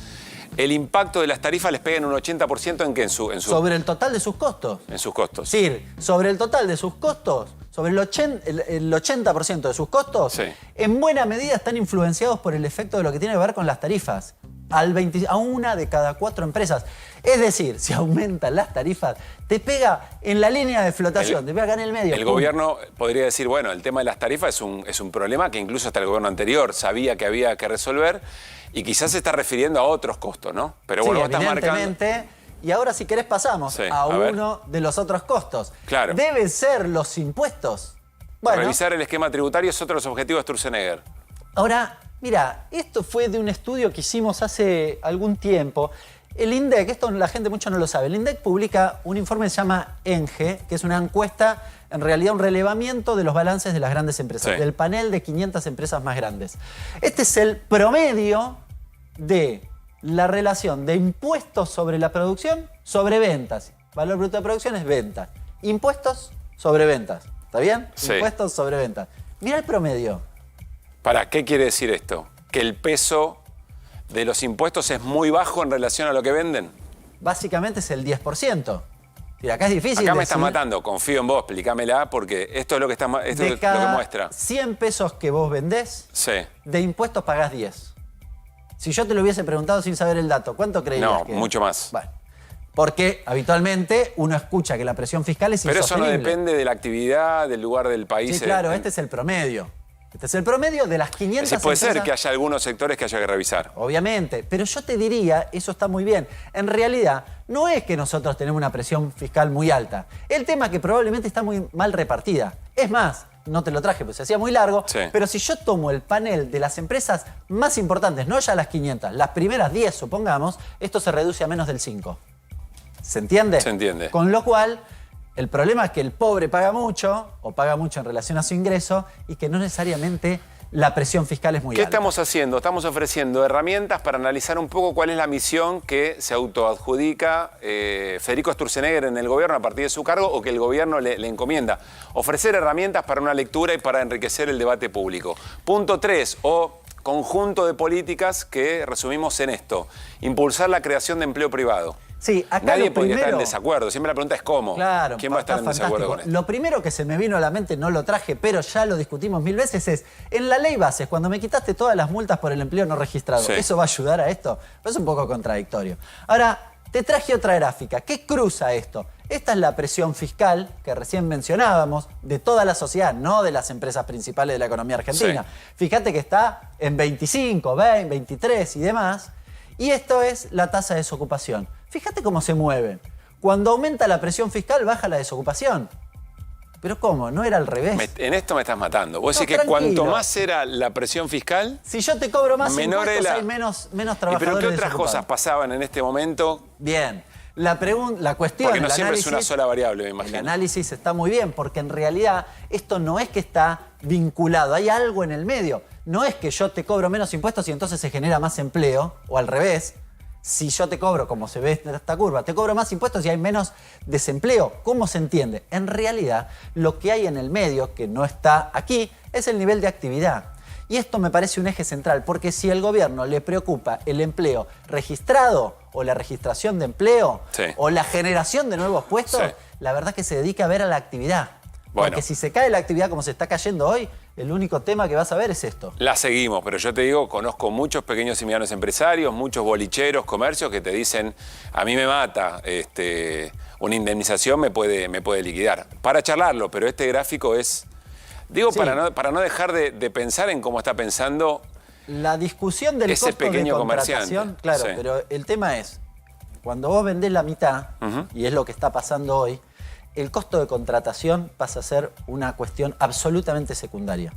el impacto de las tarifas les pega en un 80% ¿en qué? Sobre el total de sus costos. En sus costos. Es decir, sobre el total de sus costos, sobre el 80% de sus costos, en buena medida están influenciados por el efecto de lo que tiene que ver con las tarifas. A una de cada 4 empresas. Es decir, si aumentan las tarifas, te pega en la línea de flotación, te pega acá en el medio. El gobierno podría decir, bueno, el tema de las tarifas es un problema que incluso hasta el gobierno anterior sabía que había que resolver y quizás se está refiriendo a otros costos, ¿no? Pero bueno, vos estás marcando. Y ahora si querés pasamos a uno de los otros costos. Claro. Deben ser los impuestos. Bueno, revisar el esquema tributario es otro de los objetivos de Sturzenegger. Ahora, mira, esto fue de un estudio que hicimos hace algún tiempo. El INDEC, esto la gente mucho no lo sabe, el INDEC publica un informe que se llama ENGE, que es una encuesta, en realidad un relevamiento de los balances de las grandes empresas, del panel de 500 empresas más grandes. Este es el promedio de la relación de impuestos sobre la producción sobre ventas. Valor bruto de producción es venta. Impuestos sobre ventas. ¿Está bien? Sí. Impuestos sobre ventas. Mira el promedio. ¿Para qué quiere decir esto? ¿Que el peso de los impuestos es muy bajo en relación a lo que venden? Básicamente es el 10%. Mira, acá es difícil. Acá me estás matando, confío en vos, explícamela, porque esto es lo que, esto es lo que muestra. 100 pesos que vos vendés, de impuestos pagás 10. Si yo te lo hubiese preguntado sin saber el dato, ¿cuánto creías que? No, mucho más. Bueno, porque habitualmente uno escucha que la presión fiscal es insostenible. Pero eso no depende de la actividad, del lugar del país. Sí, claro, este es el promedio. Este es el promedio de las 500 empresas. Puede ser que haya algunos sectores que haya que revisar. Obviamente, pero yo te diría, eso está muy bien. En realidad, no es que nosotros tenemos una presión fiscal muy alta. El tema es que probablemente está muy mal repartida. Es más, no te lo traje, pues se hacía muy largo, pero si yo tomo el panel de las empresas más importantes, no ya las 500, las primeras 10, supongamos, esto se reduce a menos del 5. ¿Se entiende? Se entiende. Con lo cual, el problema es que el pobre paga mucho, o paga mucho en relación a su ingreso, y que no necesariamente la presión fiscal es muy alta. ¿Qué estamos haciendo? Estamos ofreciendo herramientas para analizar un poco cuál es la misión que se autoadjudica Federico Sturzenegger en el gobierno a partir de su cargo o que el gobierno le encomienda. Ofrecer herramientas para una lectura y para enriquecer el debate público. Punto 3, o conjunto de políticas que resumimos en esto. Impulsar la creación de empleo privado. Sí, acá nadie podría estar en desacuerdo. Siempre la pregunta es cómo. Claro, ¿Quién va a estar en desacuerdo con esto? Lo primero que se me vino a la mente, no lo traje, pero ya lo discutimos 1000 veces, es en la ley bases, cuando me quitaste todas las multas por el empleo no registrado, ¿eso va a ayudar a esto? Pues es un poco contradictorio. Ahora, te traje otra gráfica. ¿Qué cruza esto? Esta es la presión fiscal que recién mencionábamos de toda la sociedad, no de las empresas principales de la economía argentina. Fíjate que está en 25, 20, 23 y demás. Y esto es la tasa de desocupación. Fíjate cómo se mueven. Cuando aumenta la presión fiscal, baja la desocupación. ¿Pero cómo? ¿No era al revés? En esto me estás matando. Vos decís que cuanto más era la presión fiscal... Si yo te cobro más menor impuestos, hay menos trabajadores. ¿Pero qué otras cosas pasaban en este momento? Bien. La cuestión... Porque no siempre es una sola variable, me imagino. El análisis está muy bien, porque en realidad esto no es que está vinculado. Hay algo en el medio. No es que yo te cobro menos impuestos y entonces se genera más empleo, o al revés. Si yo te cobro, como se ve en esta curva, te cobro más impuestos y hay menos desempleo. ¿Cómo se entiende? En realidad, lo que hay en el medio, que no está aquí, es el nivel de actividad. Y esto me parece un eje central, porque si al gobierno le preocupa el empleo registrado o la registración de empleo o la generación de nuevos puestos, la verdad es que se dedica a ver a la actividad. Porque si se cae la actividad como se está cayendo hoy, el único tema que vas a ver es esto. La seguimos, pero yo te digo, conozco muchos pequeños y medianos empresarios, muchos bolicheros, comercios que te dicen, a mí me mata, una indemnización me puede liquidar. Para charlarlo, pero este gráfico es Digo, Sí. para no dejar de pensar en cómo está pensando La discusión del ese costo de pequeño contratación, comerciante. claro, Sí. pero el tema es, cuando vos vendés la mitad, y es lo que está pasando hoy, el costo de contratación pasa a ser una cuestión absolutamente secundaria.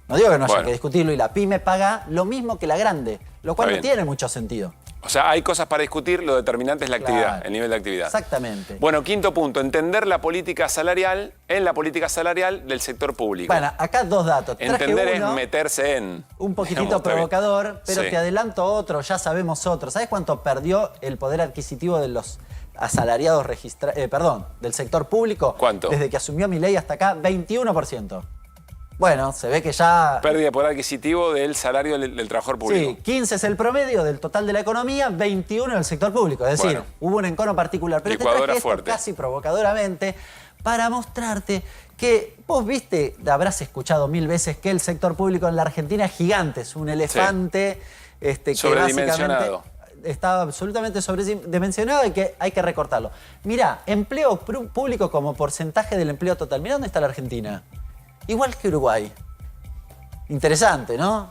No digo que no haya Bueno. que discutirlo, y la pyme paga lo mismo que la grande, lo cual Está no bien. tiene mucho sentido. O sea, hay cosas para discutir, lo determinante es la actividad, Claro. el nivel de actividad. Exactamente. Bueno, quinto punto, entender la política salarial en la política salarial del sector público. Bueno, acá dos datos. Traje Entender uno, es meterse en... un poquitito Digamos, está bien. provocador, pero Sí. te adelanto otro, ya sabemos otro. ¿Sabes cuánto perdió el poder adquisitivo de los asalariados del sector público? ¿Cuánto? Desde que asumió Milei hasta acá, 21%. Bueno, se ve que ya... Pérdida de poder adquisitivo del salario del trabajador público. Sí, 15 es el promedio del total de la economía, 21 del sector público. Es decir, Bueno. hubo un encono particular. Pero te Licuadora traje esto fuerte. casi provocadoramente para mostrarte que vos viste, habrás escuchado 1000 veces que el sector público en la Argentina es gigante, es un elefante que básicamente Sobredimensionado. está absolutamente sobredimensionado y que hay que recortarlo. Mirá, empleo público como porcentaje del empleo total. Mirá dónde está la Argentina. Igual que Uruguay. Interesante, ¿no?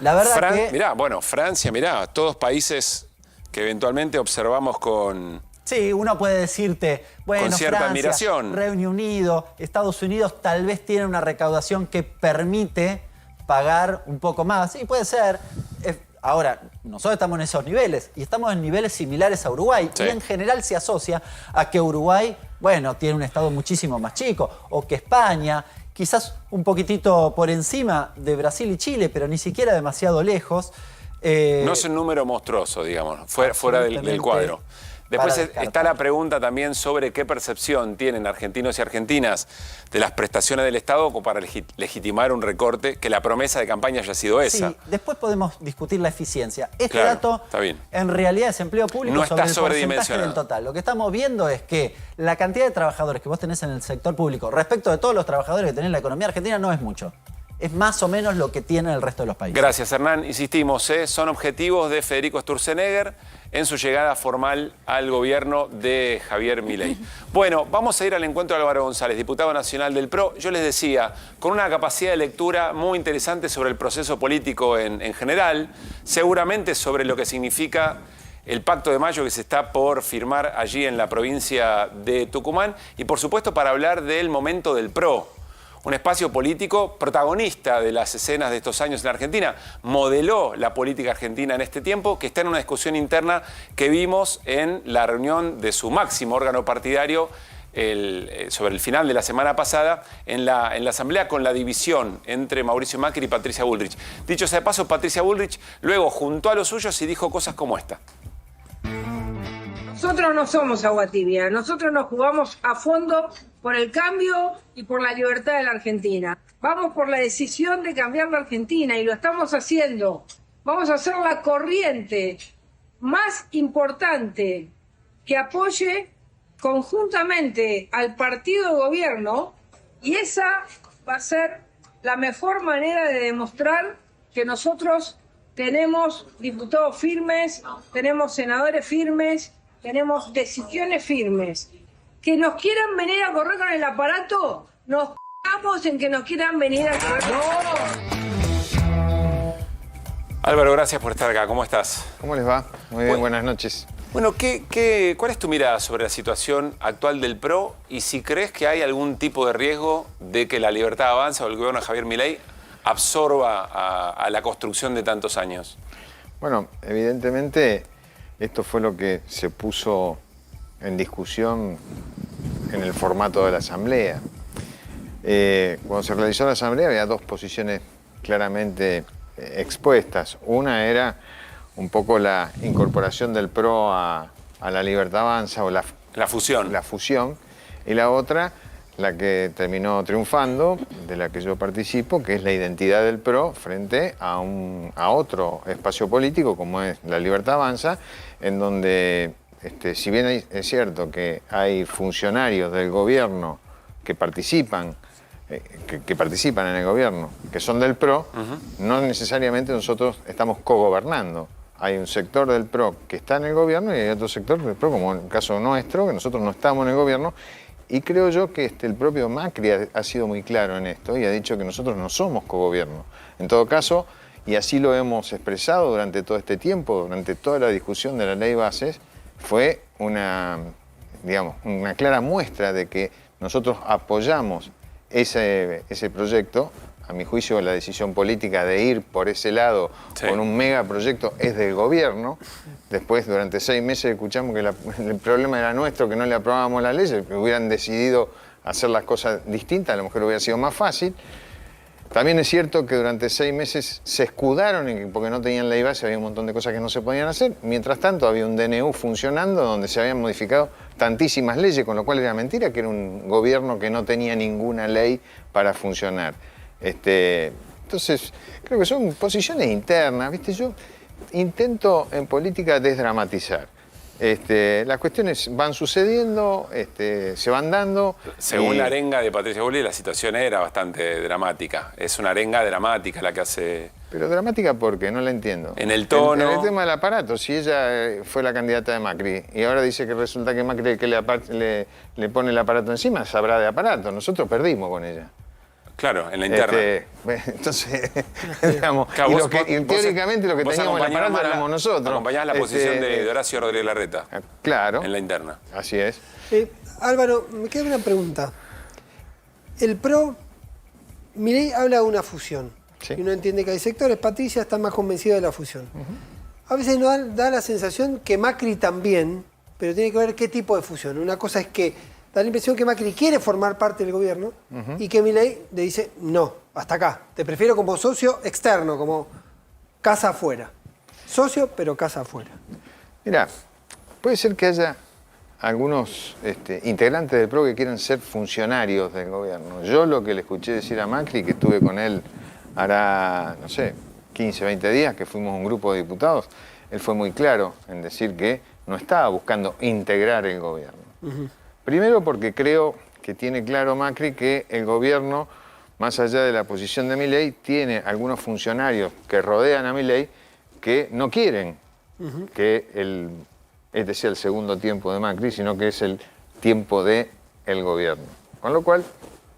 La verdad que... Mirá, bueno, Francia, mirá, todos países que eventualmente observamos con... Sí, uno puede decirte, bueno, Con cierta Francia, admiración. Reino Unido, Estados Unidos tal vez tienen una recaudación que permite pagar un poco más. Sí, puede ser. Ahora, nosotros estamos en esos niveles y estamos en niveles similares a Uruguay. Sí. Y en general se asocia a que Uruguay, bueno, tiene un estado muchísimo más chico, o que España, quizás un poquitito por encima de Brasil y Chile, pero ni siquiera demasiado lejos. No es un número monstruoso, digamos, fuera del cuadro. Después para descartar. está la pregunta también sobre qué percepción tienen argentinos y argentinas de las prestaciones del Estado como para legitimar un recorte, que la promesa de campaña haya sido esa. Sí, después podemos discutir la eficiencia. Este Claro, dato, está bien. en realidad, es empleo público No sobre está el porcentaje sobredimensionado. del total. Lo que estamos viendo es que la cantidad de trabajadores que vos tenés en el sector público respecto de todos los trabajadores que tenés en la economía argentina no es mucho. Es más o menos lo que tiene el resto de los países. Gracias, Hernán. Insistimos, son objetivos de Federico Sturzenegger en su llegada formal al gobierno de Javier Milei. Bueno, vamos a ir al encuentro de Álvaro González, diputado nacional del PRO. Yo les decía, con una capacidad de lectura muy interesante sobre el proceso político en general, seguramente sobre lo que significa el Pacto de Mayo que se está por firmar allí en la provincia de Tucumán y, por supuesto, para hablar del momento del PRO. Un espacio político protagonista de las escenas de estos años en la Argentina, modeló la política argentina en este tiempo, que está en una discusión interna que vimos en la reunión de su máximo órgano partidario sobre el final de la semana pasada en la Asamblea, con la división entre Mauricio Macri y Patricia Bullrich. Dicho sea de paso, Patricia Bullrich luego juntó a los suyos y dijo cosas como esta. Nosotros no somos agua tibia, nosotros nos jugamos a fondo por el cambio y por la libertad de la Argentina. Vamos por la decisión de cambiar la Argentina y lo estamos haciendo. Vamos a hacer la corriente más importante que apoye conjuntamente al partido de gobierno y esa va a ser la mejor manera de demostrar que nosotros tenemos diputados firmes, tenemos senadores firmes, tenemos decisiones firmes. Que nos quieran venir a correr con el aparato, nos cagamos en que nos quieran venir a correr. Álvaro, gracias por estar acá. ¿Cómo estás? ¿Cómo les va? Muy bien, buenas noches. Bueno, ¿cuál es tu mirada sobre la situación actual del PRO y si crees que hay algún tipo de riesgo de que la Libertad Avanza o el gobierno de Javier Milei absorba a la construcción de tantos años? Bueno, evidentemente esto fue lo que se puso en discusión en el formato de la Asamblea. Cuando se realizó la Asamblea había dos posiciones claramente expuestas. Una era un poco la incorporación del PRO a la Libertad Avanza o la fusión. Y la otra, la que terminó triunfando, de la que yo participo, que es la identidad del PRO frente a otro espacio político como es la Libertad Avanza, en donde, si bien es cierto que hay funcionarios del gobierno que participan en el gobierno, que son del PRO, no necesariamente nosotros estamos cogobernando. Hay un sector del PRO que está en el gobierno y hay otro sector del PRO, como en el caso nuestro, que nosotros no estamos en el gobierno, Y creo yo que el propio Macri ha sido muy claro en esto y ha dicho que nosotros no somos cogobierno. En todo caso, y así lo hemos expresado durante todo este tiempo, durante toda la discusión de la ley bases, fue una clara muestra de que nosotros apoyamos ese proyecto. A mi juicio, la decisión política de ir por ese lado con un megaproyecto es del gobierno. Después, durante 6 meses, escuchamos que el problema era nuestro, que no le aprobábamos la ley, que hubieran decidido hacer las cosas distintas, a lo mejor hubiera sido más fácil. También es cierto que durante 6 meses se escudaron porque no tenían ley base, había un montón de cosas que no se podían hacer. Mientras tanto, había un DNU funcionando donde se habían modificado tantísimas leyes, con lo cual era mentira que era un gobierno que no tenía ninguna ley para funcionar. Entonces, creo que son posiciones internas, ¿viste? Yo intento en política desdramatizar. Las cuestiones van sucediendo, se van dando. Según la arenga de Patricia Bullrich, la situación era bastante dramática. Es una arenga dramática la que hace... Pero dramática porque no la entiendo. En el tono... En el tema del aparato, si ella fue la candidata de Macri y ahora dice que resulta que Macri es el que le pone el aparato encima, sabrá de aparato. Nosotros perdimos con ella. Claro, en la interna. Entonces, digamos, claro, teóricamente lo que teníamos en el aparato éramos nosotros. Acompañás la posición de Horacio Rodríguez Larreta. Claro. En la interna. Así es. Álvaro, me queda una pregunta. El PRO, Milei habla de una fusión. Sí. Y uno entiende que hay sectores, Patricia está más convencida de la fusión. A veces nos da la sensación que Macri también, pero tiene que ver qué tipo de fusión. Una cosa es que da la impresión que Macri quiere formar parte del gobierno y que Milei le dice, no, hasta acá. Te prefiero como socio externo, como casa afuera. Socio, pero casa afuera. Mira, puede ser que haya algunos integrantes del PRO que quieran ser funcionarios del gobierno. Yo lo que le escuché decir a Macri, que estuve con él hará, no sé, 15, 20 días, que fuimos un grupo de diputados, él fue muy claro en decir que no estaba buscando integrar el gobierno. Primero porque creo que tiene claro Macri que el gobierno, más allá de la posición de Milei, tiene algunos funcionarios que rodean a Milei que no quieren que este sea el segundo tiempo de Macri, sino que es el tiempo del gobierno. Con lo cual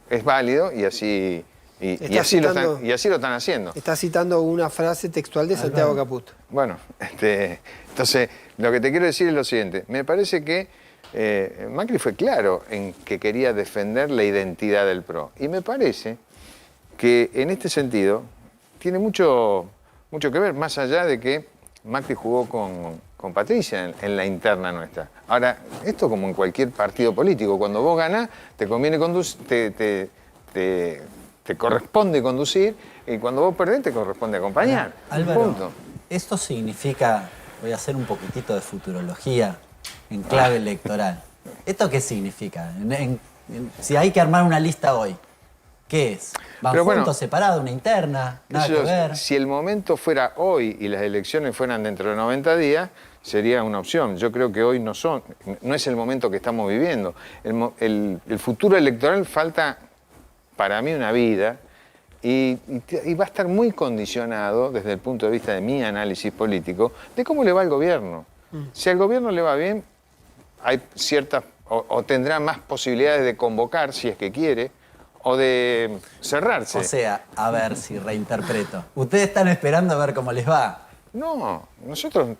es válido y así lo están haciendo. Está citando una frase textual de Santiago Caputo. Bueno, entonces lo que te quiero decir es lo siguiente. Me parece que Macri fue claro en que quería defender la identidad del PRO. Y me parece que en este sentido tiene mucho que ver, más allá de que Macri jugó con Patricia en la interna nuestra. Ahora, esto como en cualquier partido político, cuando vos ganás, te conviene te corresponde conducir, y cuando vos perdés, te corresponde acompañar. Álvaro, punto. Esto significa, voy a hacer un poquitito de futurología en clave electoral. ¿Esto qué significa? Si hay que armar una lista hoy, ¿qué es? ¿Van juntos, separados, una interna? Nada que ver. Si el momento fuera hoy y las elecciones fueran dentro de 90 días, sería una opción. Yo creo que hoy no es el momento que estamos viviendo. El futuro electoral falta, para mí, una vida y va a estar muy condicionado, desde el punto de vista de mi análisis político, de cómo le va al gobierno. Si al gobierno le va bien, hay ciertas, o tendrá más posibilidades de convocar, si es que quiere, o de cerrarse. O sea, a ver si reinterpreto. Ustedes están esperando a ver cómo les va. No, nosotros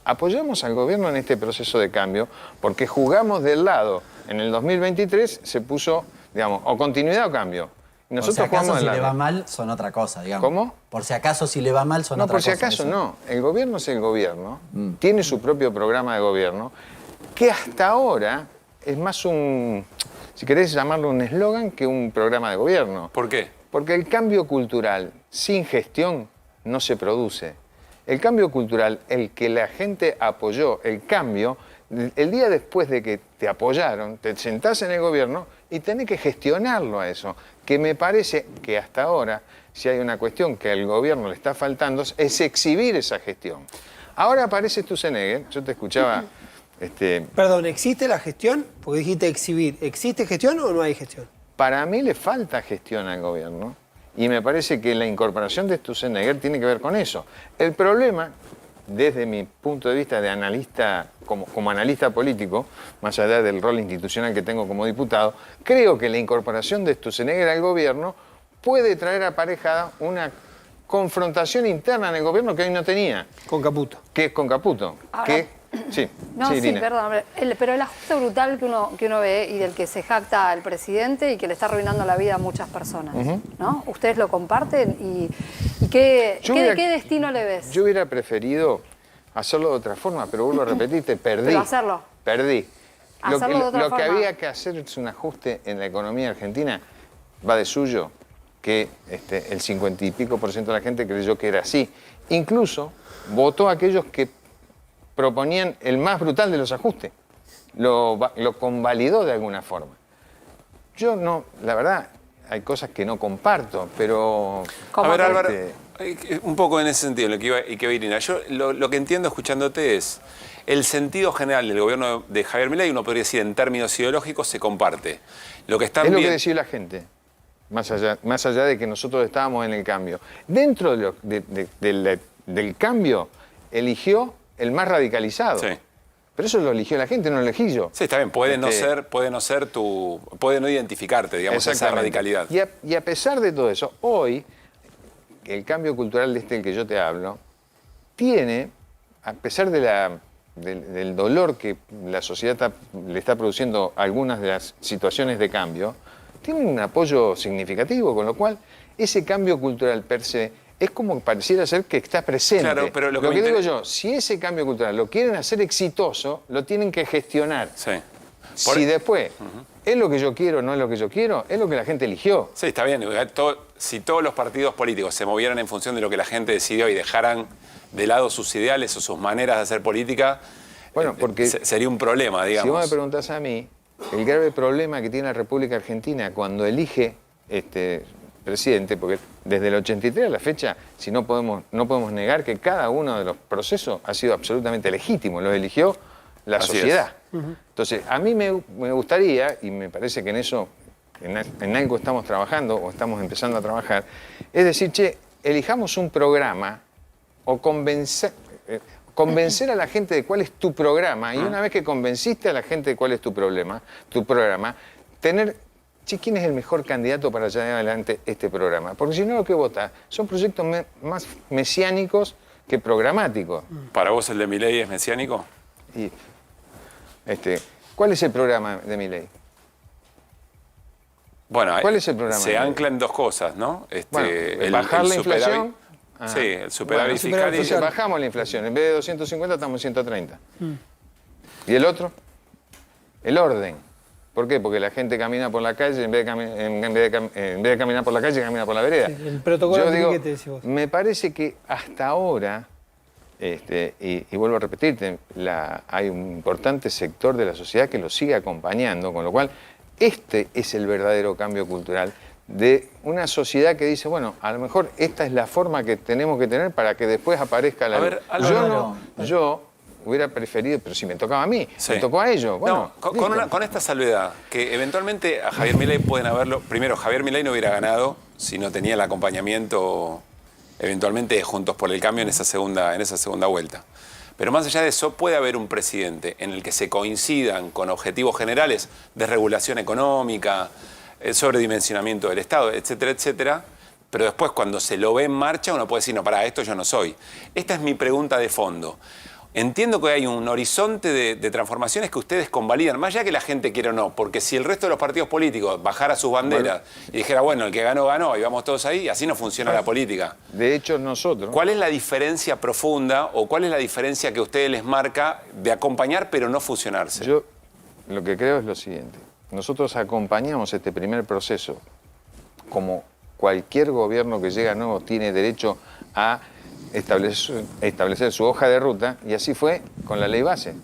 apoyamos al gobierno en este proceso de cambio porque jugamos del lado. En el 2023 se puso, digamos, o continuidad o cambio. Nosotros por si acaso si le va mal son otra cosa, digamos. ¿Cómo? Por si acaso si le va mal son otra cosa. No, por si acaso no. El gobierno es el gobierno, tiene su propio programa de gobierno, que hasta ahora es más si querés llamarlo un eslogan, que un programa de gobierno. ¿Por qué? Porque el cambio cultural sin gestión no se produce. El cambio cultural, el que la gente apoyó, el cambio, el día después de que te apoyaron, te sentás en el gobierno y tenés que gestionarlo a eso. Que me parece que hasta ahora, si hay una cuestión que al gobierno le está faltando, es exhibir esa gestión. Ahora aparece Sturzenegger, yo te escuchaba... Perdón, ¿existe la gestión? Porque dijiste exhibir. ¿Existe gestión o no hay gestión? Para mí le falta gestión al gobierno y me parece que la incorporación de Sturzenegger tiene que ver con eso. El problema desde mi punto de vista de analista, como analista político, más allá del rol institucional que tengo como diputado, creo que la incorporación de Sturzenegger al gobierno puede traer aparejada una confrontación interna en el gobierno que hoy no tenía. Con Caputo. Que es con Caputo. Ahora, Sí, no, sí, Irina. perdón, pero el ajuste brutal que uno ve y del que se jacta el presidente y que le está arruinando la vida a muchas personas, ¿no? ¿Ustedes lo comparten? ¿Y qué destino le ves? Yo hubiera preferido hacerlo de otra forma, pero vuelvo a repetirte, perdí. Pero hacerlo. Perdí. Hacerlo de otra lo que forma. había que hacer es un ajuste en la economía argentina, va de suyo, que el 50 y pico % de la gente creyó que era así. Incluso votó a aquellos que proponían el más brutal de los ajustes. Lo convalidó de alguna forma. Yo no, la verdad, hay cosas que no comparto, pero... A ver, Álvaro, un poco en ese sentido, lo que iba Irina. Yo lo que entiendo escuchándote es el sentido general del gobierno de Javier Milei, uno podría decir en términos ideológicos, se comparte. Lo que están es lo que decía la gente, más allá de que nosotros estábamos en el cambio. Dentro del cambio, eligió el más radicalizado. Sí. Pero eso lo eligió la gente, no lo elegí yo. Sí, está bien, puede no identificarte, digamos, esa radicalidad. Y a pesar de todo eso, hoy, el cambio cultural del que yo te hablo, tiene, a pesar del dolor que la sociedad le está produciendo a algunas de las situaciones de cambio, tiene un apoyo significativo, con lo cual ese cambio cultural per se es como pareciera ser que está presente. Claro, pero lo que digo yo, si ese cambio cultural lo quieren hacer exitoso, lo tienen que gestionar. Sí. Si después es lo que yo quiero, no es lo que yo quiero, es lo que la gente eligió. Sí, está bien. Si todos los partidos políticos se movieran en función de lo que la gente decidió y dejaran de lado sus ideales o sus maneras de hacer política, bueno, porque sería un problema, digamos. Si vos me preguntás a mí, el grave problema que tiene la República Argentina cuando elige presidente, porque desde el 83 a la fecha, si no podemos negar que cada uno de los procesos ha sido absolutamente legítimo, lo eligió la sociedad. Entonces, a mí me gustaría, y me parece que en eso, en algo estamos trabajando o estamos empezando a trabajar, es decir, elijamos un programa o convencer a la gente de cuál es tu programa, y una vez que convenciste a la gente de cuál es tu programa, tener... ¿quién es el mejor candidato para llevar adelante este programa? Porque si no, lo que vota son proyectos más mesiánicos que programáticos. ¿Para vos el de Milei es mesiánico? Y, ¿cuál es el programa de Milei? Bueno, ¿cuál es el programa? Se ancla en dos cosas, ¿no? Bajar la inflación. Sí, el superávit fiscal. Entonces bajamos la inflación. En vez de 250 estamos en 130. ¿Y el otro? El orden. ¿Por qué? Porque la gente camina por la calle, en vez de caminar por la calle, camina por la vereda. Sí, el protocolo de etiquete, decís vos. Me parece que hasta ahora, y vuelvo a repetirte, hay un importante sector de la sociedad que lo sigue acompañando, con lo cual este es el verdadero cambio cultural de una sociedad que dice, bueno, a lo mejor esta es la forma que tenemos que tener para que después aparezca la luz. Yo hubiera preferido, pero si me tocaba a mí, me tocó a ellos. Bueno, con esta salvedad, que eventualmente a Javier Milei pueden haberlo... Primero, Javier Milei no hubiera ganado si no tenía el acompañamiento eventualmente de Juntos por el Cambio en esa segunda vuelta. Pero más allá de eso, puede haber un presidente en el que se coincidan con objetivos generales de regulación económica, sobredimensionamiento del Estado, etcétera, etcétera. Pero después, cuando se lo ve en marcha, uno puede decir, no, pará, esto yo no soy. Esta es mi pregunta de fondo. Entiendo que hay un horizonte de transformaciones que ustedes convalidan, más allá que la gente quiera o no, porque si el resto de los partidos políticos bajara sus banderas y dijera, bueno, el que ganó, ganó, y vamos todos ahí, así no funciona la política. De hecho, nosotros... ¿Cuál es la diferencia profunda o cuál es la diferencia que a ustedes les marca de acompañar pero no fusionarse? Yo lo que creo es lo siguiente. Nosotros acompañamos este primer proceso como cualquier gobierno que llega nuevo tiene derecho a establecer su hoja de ruta, y así fue con la ley base.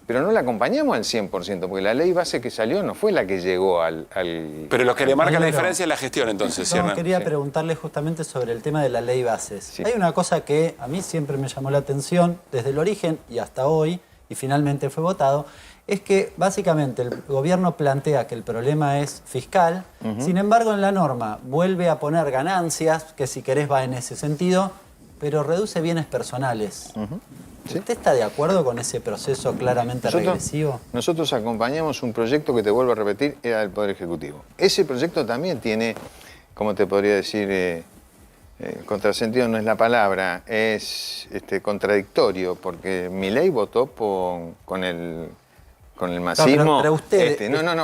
Pero no la acompañamos al 100%, porque la ley base que salió no fue la que llegó al... Pero lo que le marca la diferencia es la gestión, entonces, no, quería preguntarle justamente sobre el tema de la ley bases. Sí. Hay una cosa que a mí siempre me llamó la atención, desde el origen y hasta hoy, y finalmente fue votado, es que básicamente el gobierno plantea que el problema es fiscal, sin embargo en la norma vuelve a poner ganancias, que si querés va en ese sentido, pero reduce bienes personales. ¿Sí? ¿Usted está de acuerdo con ese proceso claramente regresivo? Nosotros acompañamos un proyecto que, te vuelvo a repetir, era del Poder Ejecutivo. Ese proyecto también tiene, ¿cómo te podría decir? Contrasentido no es la palabra, es contradictorio, porque Milei votó con el masismo. Pero usted,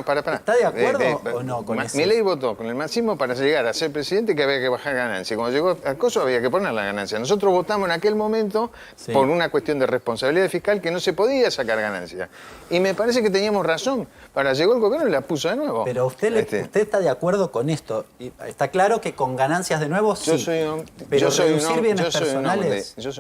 para. ¿Está de acuerdo o no con eso? Milei votó con el masismo para llegar a ser presidente, que había que bajar ganancias. Cuando llegó al coso había que poner la ganancia. Nosotros votamos en aquel momento por una cuestión de responsabilidad fiscal que no se podía sacar ganancias. Y me parece que teníamos razón. Llegó el gobierno y la puso de nuevo. Pero usted está de acuerdo con esto. Y está claro que con ganancias de nuevo sí. Yo soy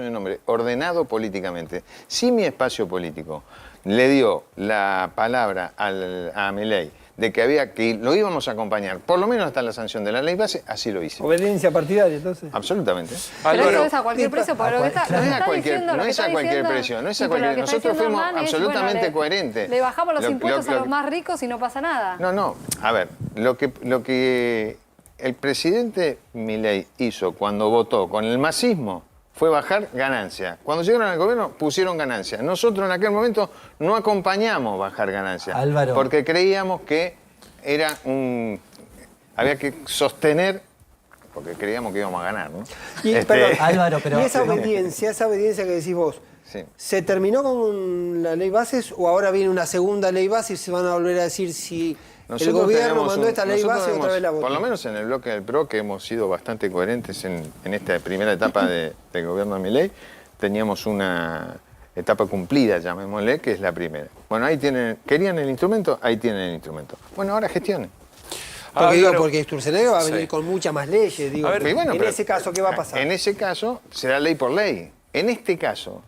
un hombre ordenado políticamente. Si mi espacio político le dio la palabra a Milei de que lo íbamos a acompañar, por lo menos hasta la sanción de la ley base, así lo hice. ¿Obediencia partidaria, entonces? Absolutamente. Pero eso es a cualquier precio, porque no es a cualquier precio, nosotros fuimos absolutamente coherentes. Le bajamos los impuestos a los más ricos y no pasa nada. No, a ver, lo que el presidente Milei hizo cuando votó con el masismo fue bajar ganancias. Cuando llegaron al gobierno pusieron ganancias. Nosotros en aquel momento no acompañamos bajar ganancias. Álvaro. Porque creíamos que había que sostener, porque creíamos que íbamos a ganar, ¿no? Perdón, Álvaro, pero... ¿Y esa obediencia que decís vos, se terminó con la ley bases o ahora viene una segunda ley base y se van a volver a decir si... El gobierno mandó esta ley base y otra vez la votó? Por lo menos en el bloque del PRO, que hemos sido bastante coherentes en esta primera etapa del gobierno de Milei, teníamos una etapa cumplida, llamémosle, que es la primera. Bueno, ahí querían el instrumento, ahí tienen el instrumento. Bueno, ahora gestionen. Porque Sturzenegger va a venir con muchas más leyes. En ese caso, ¿qué va a pasar? En ese caso, será ley por ley. En este caso,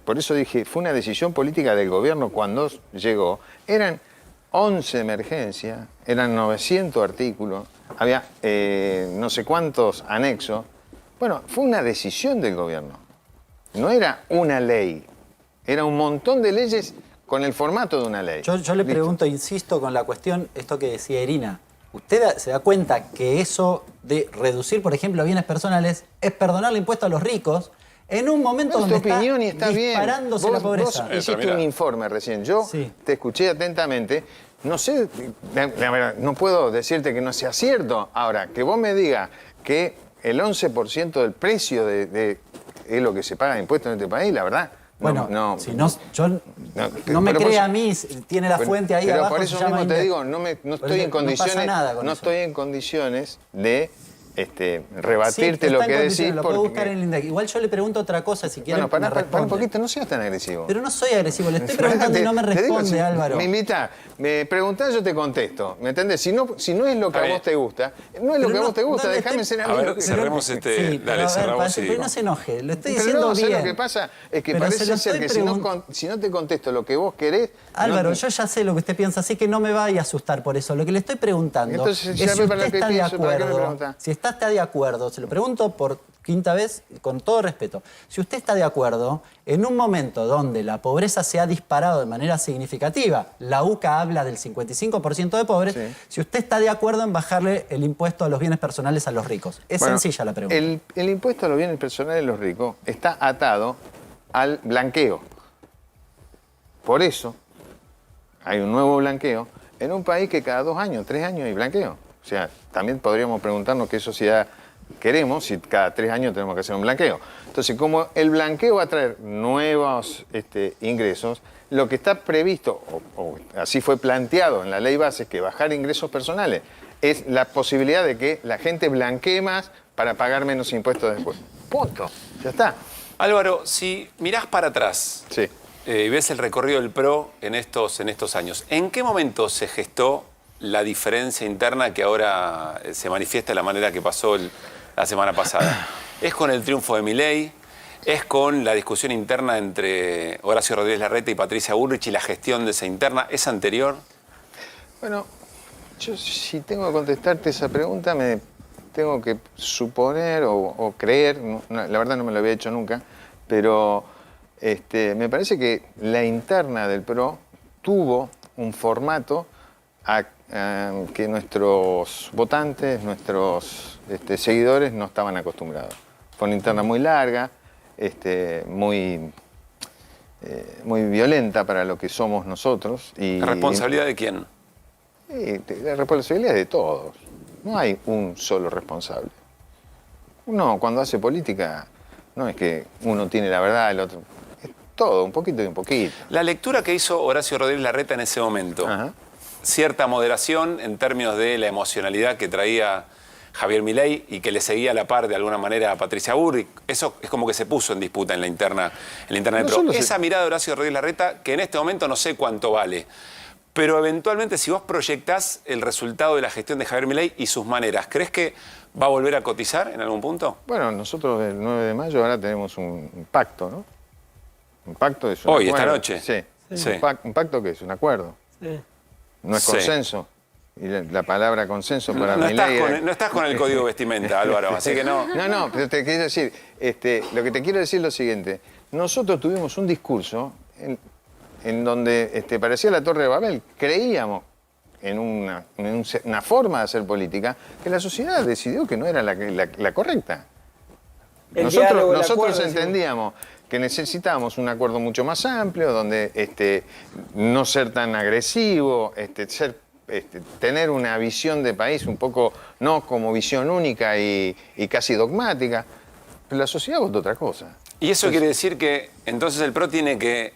por eso dije, fue una decisión política del gobierno cuando llegó. Eran 11 emergencias, eran 900 artículos, había no sé cuántos anexos. Bueno, fue una decisión del gobierno. No era una ley, era un montón de leyes con el formato de una ley. Yo le pregunto, insisto con la cuestión, esto que decía Irina. ¿Usted se da cuenta que eso de reducir, por ejemplo, bienes personales es perdonarle impuestos a los ricos en un momento donde está disparándose la pobreza? Vos hiciste un informe recién. Yo te escuché atentamente. No sé, no puedo decirte que no sea cierto. Ahora, que vos me digas que el 11% del precio es lo que se paga de impuestos en este país, la verdad. Bueno, no me cree a mí, tiene la fuente ahí abajo. Pero por eso mismo te digo, no estoy en condiciones de rebatirte lo que decís. Lo puedo buscar en el INDEC. Igual yo le pregunto otra cosa, si quieren. Bueno, para un poquito, no seas tan agresivo. Pero no soy agresivo, le estoy preguntando y no me responde, Álvaro. Me invita, me preguntás, yo te contesto. ¿Me entendés? Si no es lo que a vos te gusta, no es lo que a vos te gusta, déjame ser amigo. A ver, cerremos dale, cerramos. Pero no se enoje, lo estoy diciendo bien. Lo que pasa es que parece ser que si no te contesto lo que vos querés... Álvaro, yo ya sé lo que usted piensa, así que no me vaya a asustar por eso. Lo que le estoy preguntando es si usted está de acuerdo. Si está de acuerdo, se lo pregunto por quinta vez, con todo respeto. Si usted está de acuerdo, en un momento donde la pobreza se ha disparado de manera significativa, la UCA habla del 55% de pobres, si usted está de acuerdo en bajarle el impuesto a los bienes personales a los ricos. Es sencilla la pregunta. El impuesto a los bienes personales de los ricos está atado al blanqueo. Por eso hay un nuevo blanqueo en un país que cada 2 años, 3 años hay blanqueo. O sea, también podríamos preguntarnos qué sociedad queremos si cada 3 años tenemos que hacer un blanqueo. Entonces, como el blanqueo va a traer nuevos ingresos, lo que está previsto, o así fue planteado en la ley base, que bajar ingresos personales, es la posibilidad de que la gente blanquee más para pagar menos impuestos después. Punto. Ya está. Álvaro, si mirás para atrás y ves el recorrido del PRO en estos años, ¿en qué momento se gestó la diferencia interna que ahora se manifiesta de la manera que pasó la semana pasada? ¿Es con el triunfo de Milei? ¿Es con la discusión interna entre Horacio Rodríguez Larreta y Patricia Bullrich y la gestión de esa interna? ¿Es anterior? Bueno, yo si tengo que contestarte esa pregunta me tengo que suponer o creer, la verdad no me lo había hecho nunca, pero me parece que la interna del PRO tuvo un formato que nuestros votantes, nuestros seguidores no estaban acostumbrados. fue una interna muy larga, muy violenta para lo que somos nosotros. ¿La responsabilidad de quién? La responsabilidad es de todos. No hay un solo responsable. Uno cuando hace política no es que uno tiene la verdad, el otro... Es todo, un poquito y un poquito. La lectura que hizo Horacio Rodríguez Larreta en ese momento, cierta moderación en términos de la emocionalidad que traía Javier Milei y que le seguía a la par de alguna manera a Patricia Bullrich, eso es como que se puso en disputa en la interna de PRO. Esa mirada de Horacio Rodríguez Larreta, que en este momento no sé cuánto vale, pero eventualmente si vos proyectás el resultado de la gestión de Javier Milei y sus maneras, ¿crees que va a volver a cotizar en algún punto? Bueno, nosotros el 9 de mayo ahora tenemos un pacto, ¿no? Un pacto es un Hoy, acuerdo. esta noche. Sí. Sí. Un pacto que es un acuerdo. Sí. No es consenso. Y la palabra consenso para no Milei... no estás con el código vestimenta, Álvaro, así que no... No, pero te quiero decir, lo que te quiero decir es lo siguiente. Nosotros tuvimos un discurso en donde parecía la Torre de Babel. Creíamos en una forma de hacer política que la sociedad decidió que no era la correcta. Nosotros entendíamos que necesitábamos un acuerdo mucho más amplio, donde no ser tan agresivo, tener una visión de país un poco, no como visión única y casi dogmática. Pero la sociedad votó otra cosa. ¿Y eso quiere decir que entonces el PRO tiene que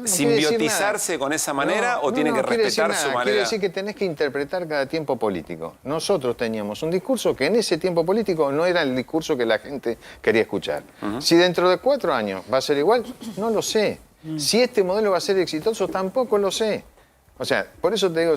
simbiotizarse con esa manera o tiene que respetar su manera? Quiere decir que tenés que interpretar cada tiempo político. Nosotros teníamos un discurso que en ese tiempo político no era el discurso que la gente quería escuchar. Si dentro de 4 años va a ser igual, no lo sé. Si este modelo va a ser exitoso, tampoco lo sé. O sea, por eso te digo,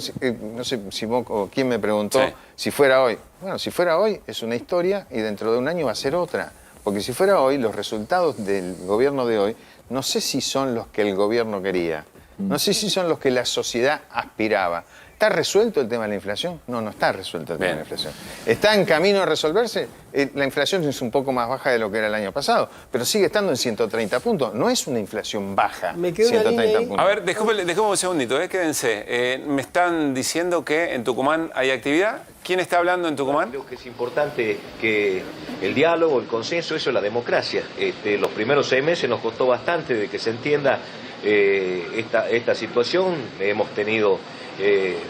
no sé si vos o quién me preguntó si fuera hoy. Bueno, si fuera hoy es una historia y dentro de un año va a ser otra. Porque si fuera hoy, los resultados del gobierno de hoy no sé si son los que el gobierno quería. No sé si son los que la sociedad aspiraba. ¿Está resuelto el tema de la inflación? No, no está resuelto el tema de la inflación. ¿Está en camino a resolverse? La inflación es un poco más baja de lo que era el año pasado, pero sigue estando en 130 puntos. No es una inflación baja, 130 puntos. A ver, dejemos un segundito, quédense. Me están diciendo que en Tucumán hay actividad. ¿Quién está hablando en Tucumán? Creo que es importante que el diálogo, el consenso, eso es la democracia. Los primeros 6 meses nos costó bastante de que se entienda esta situación. Hemos tenido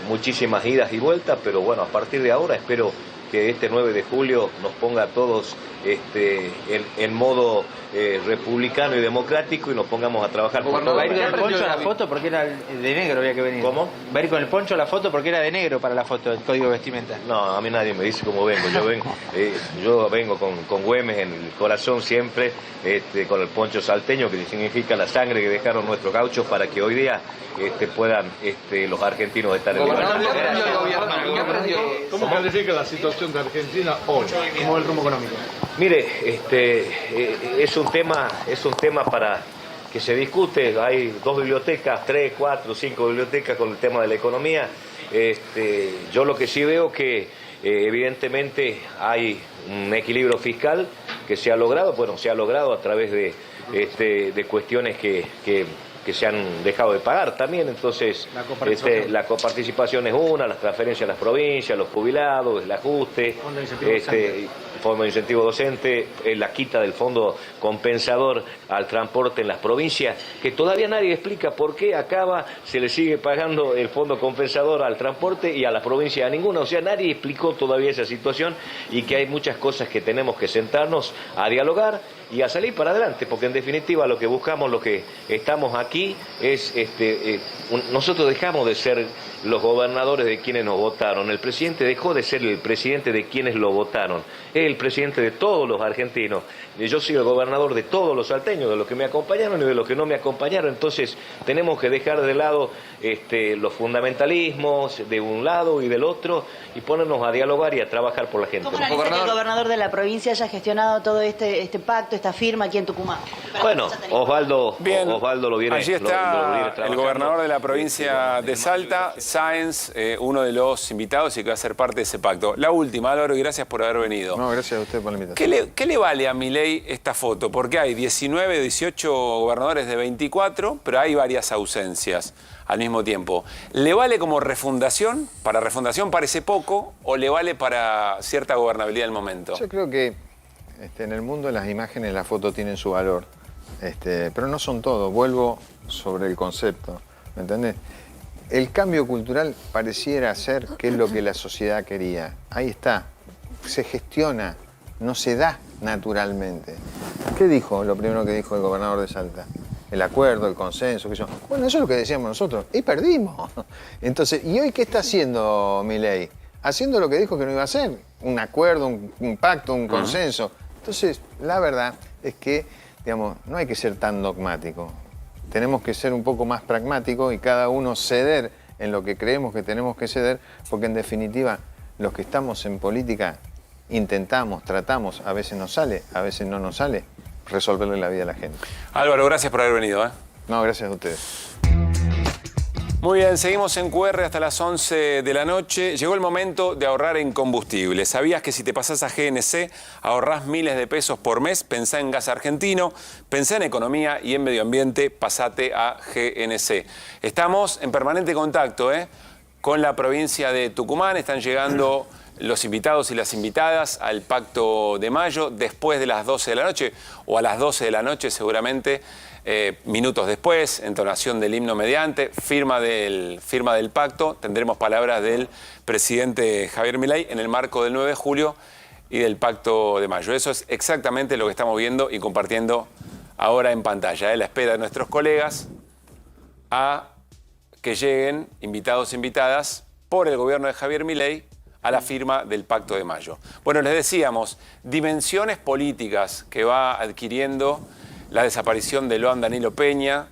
muchísimas idas y vueltas, pero bueno, a partir de ahora espero que este 9 de julio nos ponga a todos en modo republicano y democrático y nos pongamos a trabajar. ¿Va a ir con el poncho a la foto porque era de negro, había que venir? ¿Cómo? ¿Va a ir con el poncho a la foto porque era de negro para la foto, el código vestimenta? No, a mí nadie me dice cómo vengo. Yo vengo con Güemes en el corazón siempre, con el poncho salteño, que significa la sangre que dejaron nuestros gauchos para que hoy día puedan los argentinos estar en libertad. ¿Cómo califica la situación de Argentina hoy? ¿Cómo es el rumbo económico? Mire, es un tema para que se discute. Hay 2 bibliotecas, 3, 4, 5 bibliotecas con el tema de la economía. Yo lo que sí veo que evidentemente hay un equilibrio fiscal que se ha logrado. Bueno, se ha logrado a través de cuestiones que se han dejado de pagar también. Entonces la coparticipación es una, las transferencias a las provincias, los jubilados, el ajuste, fondo de incentivo docente, la quita del fondo compensador al transporte en las provincias, que todavía nadie explica por qué acaba, se le sigue pagando el fondo compensador al transporte y a las provincias a ninguna. O sea, nadie explicó todavía esa situación y que hay muchas cosas que tenemos que sentarnos a dialogar y a salir para adelante, porque en definitiva lo que buscamos, lo que estamos aquí es, nosotros dejamos de ser los gobernadores de quienes nos votaron, el presidente dejó de ser el presidente de quienes lo votaron, es el presidente de todos los argentinos, yo soy el gobernador de todos los salteños, de los que me acompañaron y de los que no me acompañaron. Entonces tenemos que dejar de lado los fundamentalismos de un lado y del otro y ponernos a dialogar y a trabajar por la gente. ¿Cómo analiza que el gobernador de la provincia haya gestionado todo este pacto, esta firma aquí en Tucumán? Bueno, Osvaldo lo viene. Allí está el gobernador de la provincia de Salta, Sáenz, uno de los invitados y que va a ser parte de ese pacto. La última, Álvaro, y gracias por haber venido. No, gracias a usted por la invitación. ¿Qué le vale a Milei esta foto? Porque hay 19, 18 gobernadores de 24, pero hay varias ausencias al mismo tiempo. ¿Le vale como refundación? ¿Para refundación parece poco o le vale para cierta gobernabilidad del momento? Yo creo que en el mundo de las imágenes las fotos tienen su valor, pero no son todo. Vuelvo sobre el concepto, ¿me entendés? El cambio cultural pareciera ser que es lo que la sociedad quería. Ahí está, se gestiona, no se da naturalmente. ¿Qué dijo? Lo primero que dijo el gobernador de Salta. El acuerdo, el consenso, qué sé yo. Bueno, eso es lo que decíamos nosotros. Y perdimos. Entonces, ¿y hoy qué está haciendo Milei? Haciendo lo que dijo que no iba a hacer. Un acuerdo, un pacto, un consenso. Entonces, la verdad es que, digamos, no hay que ser tan dogmático. Tenemos que ser un poco más pragmáticos y cada uno ceder en lo que creemos que tenemos que ceder, porque en definitiva, los que estamos en política intentamos, tratamos, a veces nos sale, a veces no nos sale, resolverle la vida a la gente. Álvaro, gracias por haber venido. No, gracias a ustedes. Muy bien, seguimos en QR hasta las 11 de la noche. Llegó el momento de ahorrar en combustible. ¿Sabías que si te pasás a GNC ahorrás miles de pesos por mes? Pensá en gas argentino, pensá en economía y en medio ambiente, pasate a GNC. Estamos en permanente contacto con la provincia de Tucumán. Están llegando los invitados y las invitadas al Pacto de Mayo después de las 12 de la noche o a las 12 de la noche seguramente. Minutos después, entonación del himno mediante, firma del pacto, tendremos palabras del presidente Javier Milei en el marco del 9 de julio y del Pacto de Mayo. Eso es exactamente lo que estamos viendo y compartiendo ahora en pantalla. La espera de nuestros colegas a que lleguen invitados e invitadas por el gobierno de Javier Milei a la firma del Pacto de Mayo. Bueno, les decíamos, dimensiones políticas que va adquiriendo la desaparición de Loan Danilo Peña,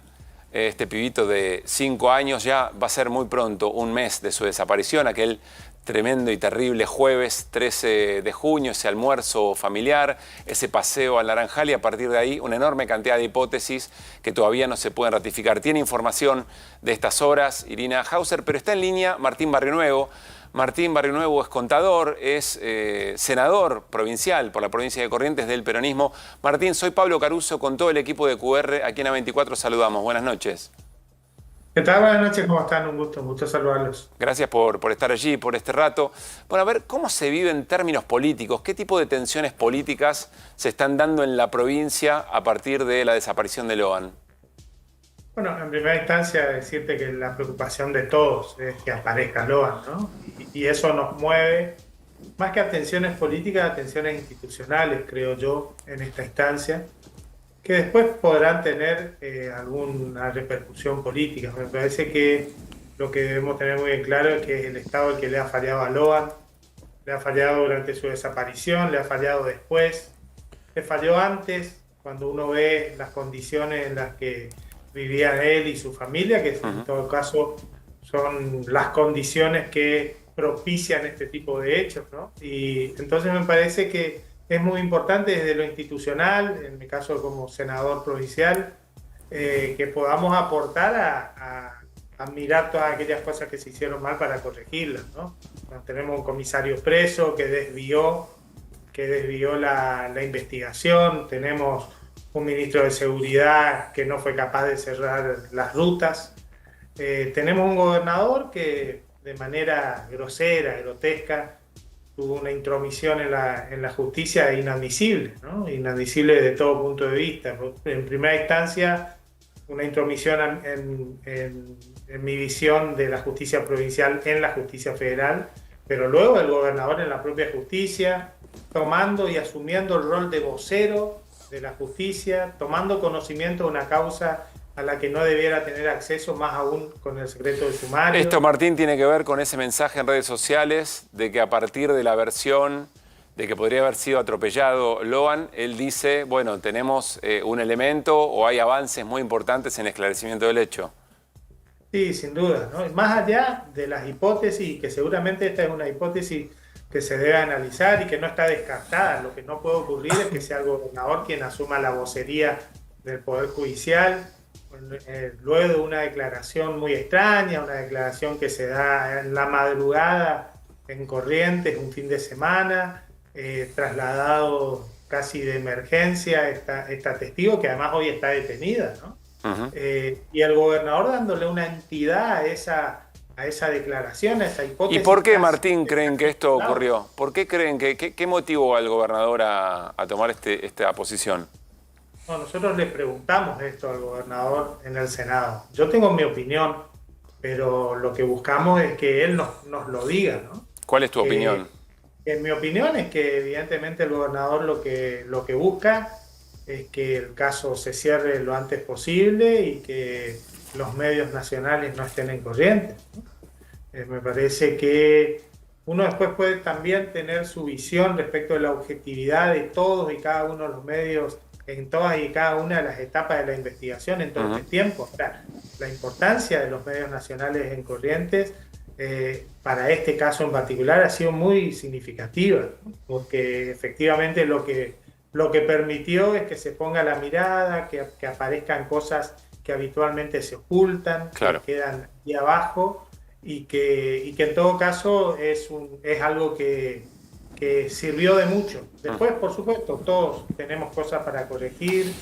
este pibito de 5 años, ya va a ser muy pronto, un mes de su desaparición, aquel tremendo y terrible jueves 13 de junio, ese almuerzo familiar, ese paseo al Naranjal y a partir de ahí una enorme cantidad de hipótesis que todavía no se pueden ratificar. Tiene información de estas horas Irina Hauser, pero está en línea Martín Barrionuevo. Martín Barrionuevo es contador, es senador provincial por la provincia de Corrientes del peronismo. Martín, soy Pablo Caruso con todo el equipo de QR. Aquí en A24 saludamos. Buenas noches. ¿Qué tal? Buenas noches, ¿cómo están? Un gusto saludarlos. Gracias por estar allí, por este rato. Bueno, a ver, ¿cómo se vive en términos políticos? ¿Qué tipo de tensiones políticas se están dando en la provincia a partir de la desaparición de Loan? Bueno, en primera instancia decirte que la preocupación de todos es que aparezca Loan, ¿no? Y eso nos mueve, más que a tensiones políticas, a tensiones institucionales, creo yo, en esta instancia, que después podrán tener alguna repercusión política. Me parece que lo que debemos tener muy en claro es que es el Estado el que le ha fallado a Loan, le ha fallado durante su desaparición, le ha fallado después, le falló antes, cuando uno ve las condiciones en las que vivían él y su familia, que en todo caso son las condiciones que propician este tipo de hechos, ¿no? Y entonces me parece que es muy importante desde lo institucional, en mi caso como senador provincial, que podamos aportar a mirar todas aquellas cosas que se hicieron mal para corregirlas, ¿no? Tenemos un comisario preso que desvió la investigación, tenemos un ministro de Seguridad que no fue capaz de cerrar las rutas, tenemos un gobernador que de manera grosera, grotesca, tuvo una intromisión en la justicia inadmisible, ¿no? Inadmisible desde todo punto de vista. En primera instancia, una intromisión en mi visión de la justicia provincial en la justicia federal, pero luego el gobernador en la propia justicia, tomando y asumiendo el rol de vocero de la justicia, tomando conocimiento de una causa a la que no debiera tener acceso, más aún con el secreto de sumario. Esto, Martín, tiene que ver con ese mensaje en redes sociales de que a partir de la versión de que podría haber sido atropellado Loan, él dice, bueno, tenemos un elemento o hay avances muy importantes en el esclarecimiento del hecho. Sí, sin duda, ¿no? Más allá de las hipótesis, que seguramente esta es una hipótesis que se debe analizar y que no está descartada, lo que no puede ocurrir es que sea el gobernador quien asuma la vocería del Poder Judicial, luego de una declaración muy extraña, una declaración que se da en la madrugada en Corrientes, un fin de semana, trasladado casi de emergencia esta testigo, que además hoy está detenida, ¿no? Y el gobernador dándole una entidad a esa declaración, a esa hipótesis. ¿Y por qué, Martín, creen que esto ocurrió? ¿Por qué creen qué motivó al gobernador a tomar esta posición? No, nosotros le preguntamos esto al gobernador en el Senado. Yo tengo mi opinión, pero lo que buscamos es que él nos lo diga, ¿no? ¿Cuál es tu opinión? En mi opinión es que evidentemente el gobernador lo que busca es que el caso se cierre lo antes posible y que los medios nacionales no estén en corriente, ¿no? Me parece que uno después puede también tener su visión respecto de la objetividad de todos y cada uno de los medios en todas y cada una de las etapas de la investigación en todo este tiempo. O sea, la importancia de los medios nacionales en Corrientes para este caso en particular ha sido muy significativa, ¿no? Porque efectivamente lo que permitió es que se ponga la mirada, que aparezcan cosas que habitualmente se ocultan, claro, que quedan ahí abajo, y que en todo caso es algo que sirvió de mucho. Después, por supuesto, todos tenemos cosas para corregir,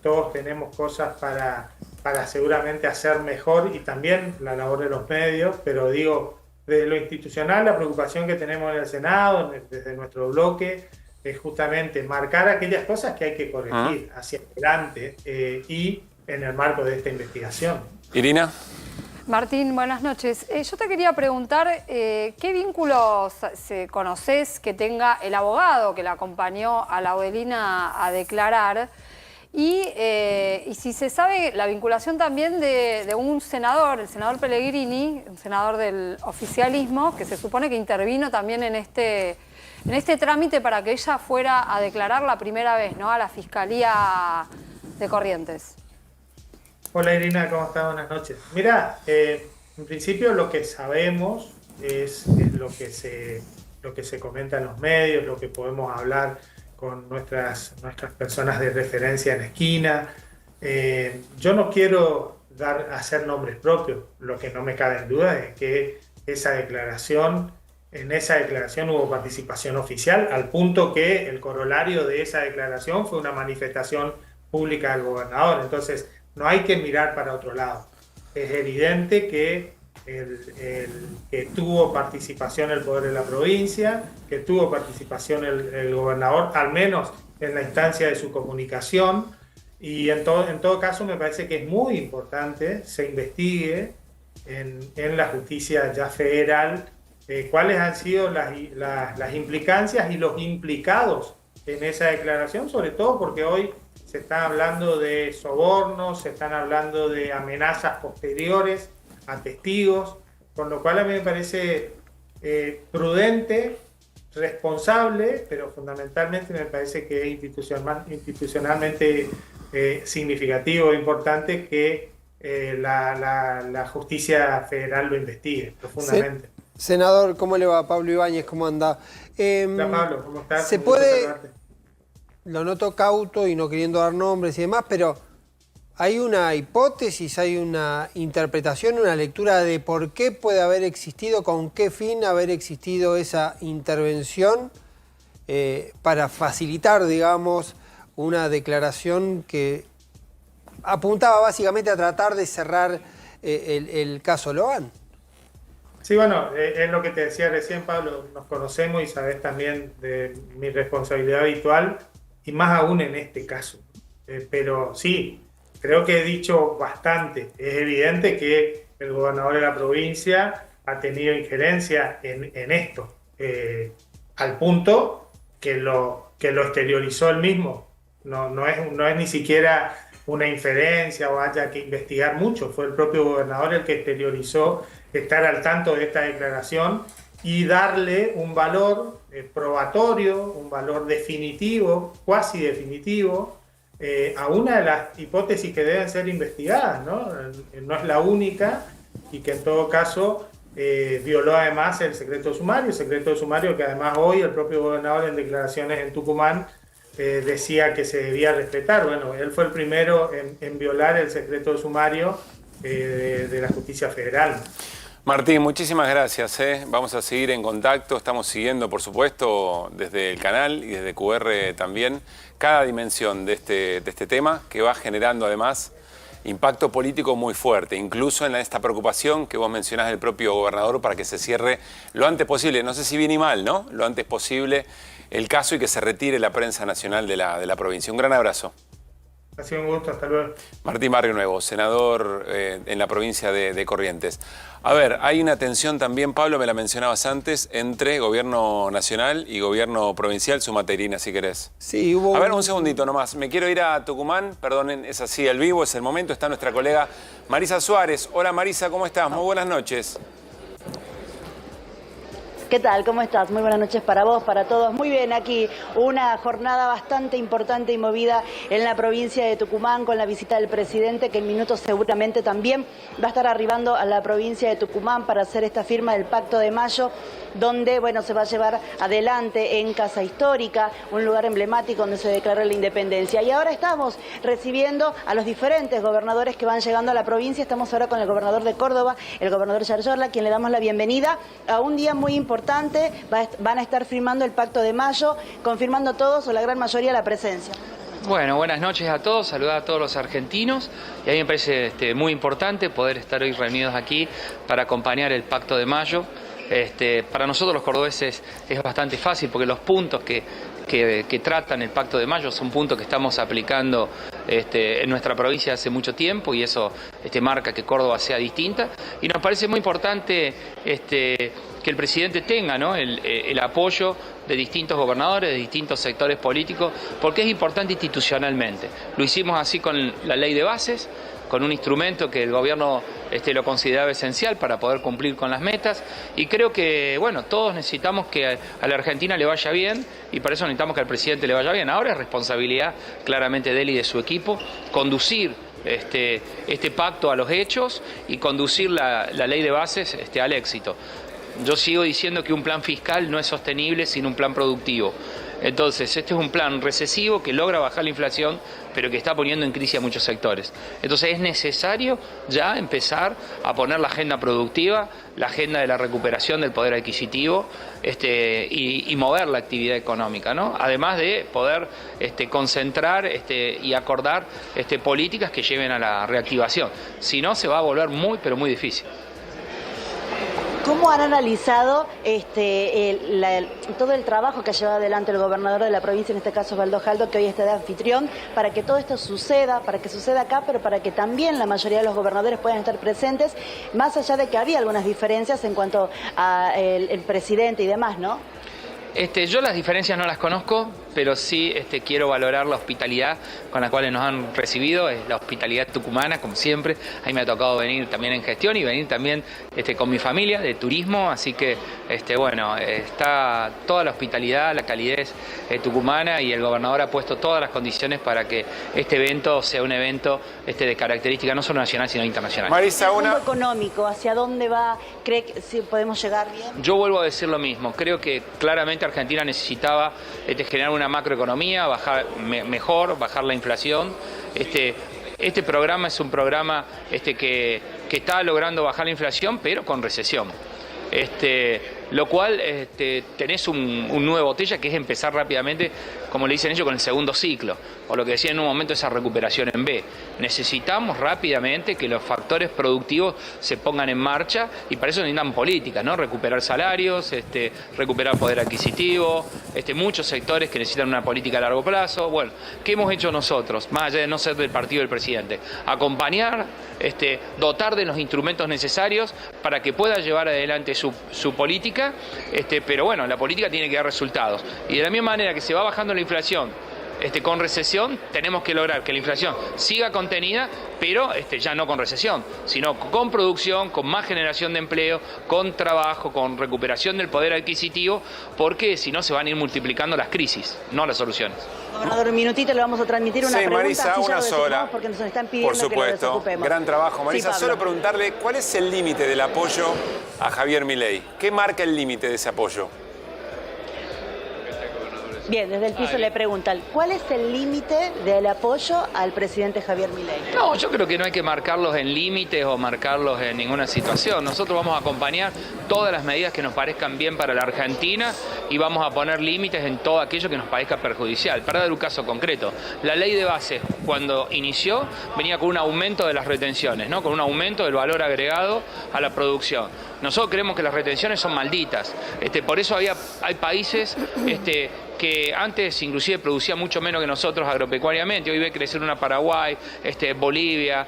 todos tenemos cosas para seguramente hacer mejor, y también la labor de los medios, pero digo, desde lo institucional, la preocupación que tenemos en el Senado, desde nuestro bloque, es justamente marcar aquellas cosas que hay que corregir hacia adelante y en el marco de esta investigación. Irina. Martín, buenas noches. Yo te quería preguntar qué vínculos conoces que tenga el abogado que la acompañó a Laudelina a declarar y si se sabe la vinculación también de un senador, el senador Pellegrini, un senador del oficialismo, que se supone que intervino también en este trámite para que ella fuera a declarar la primera vez, ¿no?, a la Fiscalía de Corrientes. Hola Irina, ¿cómo estás? Buenas noches. Mira, en principio lo que sabemos es lo que se comenta en los medios, lo que podemos hablar con nuestras personas de referencia en esquina. Yo no quiero hacer nombres propios, lo que no me cabe en duda es que en esa declaración hubo participación oficial, al punto que el corolario de esa declaración fue una manifestación pública del gobernador. Entonces, no hay que mirar para otro lado. Es evidente que que tuvo participación el Poder de la Provincia, que tuvo participación el gobernador, al menos en la instancia de su comunicación, y en todo caso me parece que es muy importante se investigue en la justicia ya federal cuáles han sido las implicancias y los implicados en esa declaración, sobre todo porque hoy se está hablando de sobornos, se están hablando de amenazas posteriores a testigos, con lo cual a mí me parece prudente, responsable, pero fundamentalmente me parece que es institucionalmente significativo e importante que la justicia federal lo investigue profundamente. Senador, ¿cómo le va? Pablo Ibáñez, ¿cómo anda? Hola Pablo, ¿cómo estás? Se puede, lo noto cauto y no queriendo dar nombres y demás, pero hay una hipótesis, hay una interpretación, una lectura de por qué puede haber existido, con qué fin haber existido esa intervención para facilitar, digamos, una declaración que apuntaba básicamente a tratar de cerrar el caso Logan. Sí, bueno, es lo que te decía recién, Pablo, nos conocemos y sabés también de mi responsabilidad habitual, y más aún en este caso. Pero sí, creo que he dicho bastante. Es evidente que el gobernador de la provincia ha tenido injerencia en esto, al punto que lo exteriorizó él mismo. No es ni siquiera una inferencia o haya que investigar mucho. Fue el propio gobernador el que exteriorizó estar al tanto de esta declaración y darle un valor probatorio, un valor definitivo, cuasi definitivo, a una de las hipótesis que deben ser investigadas, ¿no? No es la única, y que en todo caso violó además el secreto sumario que además hoy el propio gobernador en declaraciones en Tucumán decía que se debía respetar. Bueno, él fue el primero en violar el secreto sumario de la justicia federal. Martín, muchísimas gracias. Vamos a seguir en contacto. Estamos siguiendo, por supuesto, desde el canal y desde QR también, cada dimensión de este tema que va generando además impacto político muy fuerte, incluso en esta preocupación que vos mencionás del propio gobernador para que se cierre lo antes posible, no sé si bien y mal, ¿no? Lo antes posible el caso y que se retire la prensa nacional de la provincia. Un gran abrazo. Ha sido un gusto, hasta luego. Martín Barrio Nuevo, senador en la provincia de Corrientes. A ver, hay una tensión también, Pablo, me la mencionabas antes, entre gobierno nacional y gobierno provincial, Sumaterina, si querés. Sí, hubo... A ver, un segundito nomás. Me quiero ir a Tucumán, perdonen, es así, al vivo, es el momento. Está nuestra colega Marisa Suárez. Hola Marisa, ¿cómo estás? Muy buenas noches. ¿Qué tal? ¿Cómo estás? Muy buenas noches para vos, para todos. Muy bien, aquí una jornada bastante importante y movida en la provincia de Tucumán con la visita del presidente, que en minutos seguramente también va a estar arribando a la provincia de Tucumán para hacer esta firma del Pacto de Mayo, donde se va a llevar adelante en Casa Histórica, un lugar emblemático donde se declaró la independencia. Y ahora estamos recibiendo a los diferentes gobernadores que van llegando a la provincia. Estamos ahora con el gobernador de Córdoba, el gobernador Yarlora, a quien le damos la bienvenida a un día muy importante. Van a estar firmando el Pacto de Mayo, confirmando todos o la gran mayoría la presencia. Bueno, buenas noches a todos, saludar a todos los argentinos y a mí me parece muy importante poder estar hoy reunidos aquí para acompañar el Pacto de Mayo. Para nosotros los cordobeses es bastante fácil porque los puntos que tratan el Pacto de Mayo son puntos que estamos aplicando en nuestra provincia hace mucho tiempo y eso marca que Córdoba sea distinta y nos parece muy importante que el presidente tenga, ¿no?, el apoyo de distintos gobernadores, de distintos sectores políticos, porque es importante institucionalmente. Lo hicimos así con la ley de bases, con un instrumento que el gobierno lo consideraba esencial para poder cumplir con las metas y creo que, todos necesitamos que a la Argentina le vaya bien y para eso necesitamos que al presidente le vaya bien. Ahora es responsabilidad claramente de él y de su equipo conducir este pacto a los hechos y conducir la ley de bases al éxito. Yo sigo diciendo que un plan fiscal no es sostenible sin un plan productivo. Entonces, este es un plan recesivo que logra bajar la inflación, pero que está poniendo en crisis a muchos sectores. Entonces, es necesario ya empezar a poner la agenda productiva, la agenda de la recuperación del poder adquisitivo y mover la actividad económica, ¿no? Además de poder concentrar y acordar políticas que lleven a la reactivación. Si no, se va a volver muy, pero muy difícil. ¿Cómo han analizado todo el trabajo que ha llevado adelante el gobernador de la provincia, en este caso Osvaldo Jaldo, que hoy está de anfitrión, para que todo esto suceda, para que suceda acá, pero para que también la mayoría de los gobernadores puedan estar presentes, más allá de que había algunas diferencias en cuanto al presidente y demás, ¿no? Yo las diferencias no las conozco, pero sí quiero valorar la hospitalidad con la cual nos han recibido, la hospitalidad tucumana, como siempre. A mí me ha tocado venir también en gestión y venir también con mi familia de turismo, así que está toda la hospitalidad, la calidez tucumana y el gobernador ha puesto todas las condiciones para que este evento sea un evento de característica no solo nacional sino internacional. Marisa, el mundo económico, ¿hacia dónde va? ¿Cree que sí podemos llegar bien? Yo vuelvo a decir lo mismo, creo que claramente Argentina necesitaba generar una macroeconomía, bajar la inflación. Este programa es un programa que está logrando bajar la inflación, pero con recesión. Lo cual tenés un nuevo botella que es empezar rápidamente, como le dicen ellos, con el segundo ciclo, o lo que decían en un momento esa recuperación en B. Necesitamos rápidamente que los factores productivos se pongan en marcha y para eso necesitan políticas, ¿no? Recuperar salarios, recuperar poder adquisitivo, muchos sectores que necesitan una política a largo plazo. Bueno, ¿qué hemos hecho nosotros? Más allá de no ser del partido del presidente, acompañar, dotar de los instrumentos necesarios para que pueda llevar adelante su política, pero bueno, la política tiene que dar resultados. Y de la misma manera que se va bajando la inflación con recesión, tenemos que lograr que la inflación siga contenida, pero ya no con recesión, sino con producción, con más generación de empleo, con trabajo, con recuperación del poder adquisitivo, porque si no se van a ir multiplicando las crisis, no las soluciones. Gobernador, un minutito le vamos a transmitir una pregunta. Marisa, una sola. Porque nos están pidiendo por supuesto, que lo desocupemos. Gran trabajo. Marisa, sí, solo preguntarle, ¿cuál es el límite del apoyo a Javier Milei? ¿Qué marca el límite de ese apoyo? Bien, desde el piso le preguntan, ¿cuál es el límite del apoyo al presidente Javier Milei? No, yo creo que no hay que marcarlos en límites o marcarlos en ninguna situación. Nosotros vamos a acompañar todas las medidas que nos parezcan bien para la Argentina y vamos a poner límites en todo aquello que nos parezca perjudicial. Para dar un caso concreto, la ley de base cuando inició venía con un aumento de las retenciones, ¿no? Con un aumento del valor agregado a la producción. Nosotros creemos que las retenciones son malditas. Por eso hay países que antes inclusive producía mucho menos que nosotros agropecuariamente. Hoy ve crecer una Paraguay, Bolivia,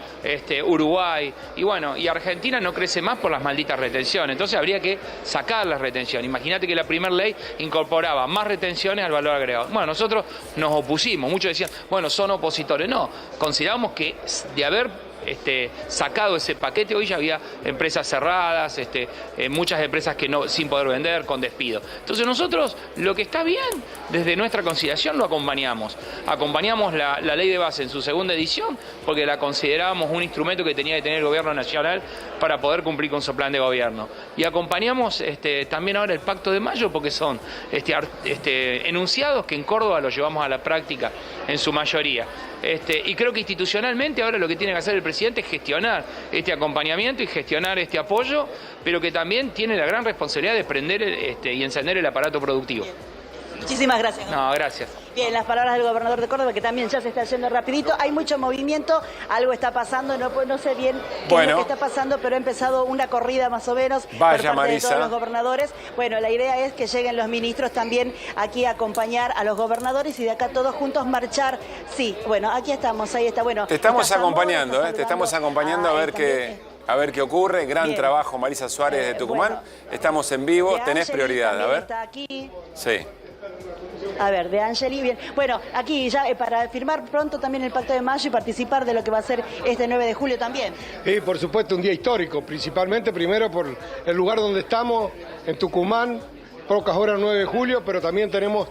Uruguay. Y bueno, y Argentina no crece más por las malditas retenciones. Entonces habría que sacar las retenciones. Imagínate que la primera ley incorporaba más retenciones al valor agregado. Bueno, nosotros nos opusimos. Muchos decían, bueno, son opositores. No, consideramos que de haber sacado ese paquete, hoy ya había empresas cerradas, muchas empresas que no, sin poder vender, con despido. Entonces nosotros, lo que está bien, desde nuestra consideración lo acompañamos. Acompañamos la ley de base en su segunda edición, porque la considerábamos un instrumento que tenía que tener el gobierno nacional para poder cumplir con su plan de gobierno. Y acompañamos también ahora el Pacto de Mayo, porque son enunciados que en Córdoba los llevamos a la práctica en su mayoría. Y creo que institucionalmente ahora lo que tiene que hacer el presidente es gestionar este acompañamiento y gestionar este apoyo, pero que también tiene la gran responsabilidad de prender y encender el aparato productivo. Muchísimas gracias. No, gracias. Bien, las palabras del gobernador de Córdoba, que también ya se está yendo rapidito. Hay mucho movimiento, algo está pasando, no sé bien qué es lo que está pasando, pero ha empezado una corrida más o menos por parte de todos los gobernadores. Bueno, la idea es que lleguen los ministros también aquí a acompañar a los gobernadores y de acá todos juntos marchar. Sí, bueno, aquí estamos, ahí está. Bueno, te estamos acompañando, te estamos acompañando a ver qué ocurre. Gran trabajo, Marisa Suárez de Tucumán. Estamos en vivo, tenés prioridad, a ver. Está aquí. Sí. A ver, de Angeli, bien. Bueno, aquí ya para firmar pronto también el Pacto de Mayo y participar de lo que va a ser este 9 de julio también. Sí, por supuesto, un día histórico, principalmente primero por el lugar donde estamos, en Tucumán, pocas horas 9 de julio, pero también tenemos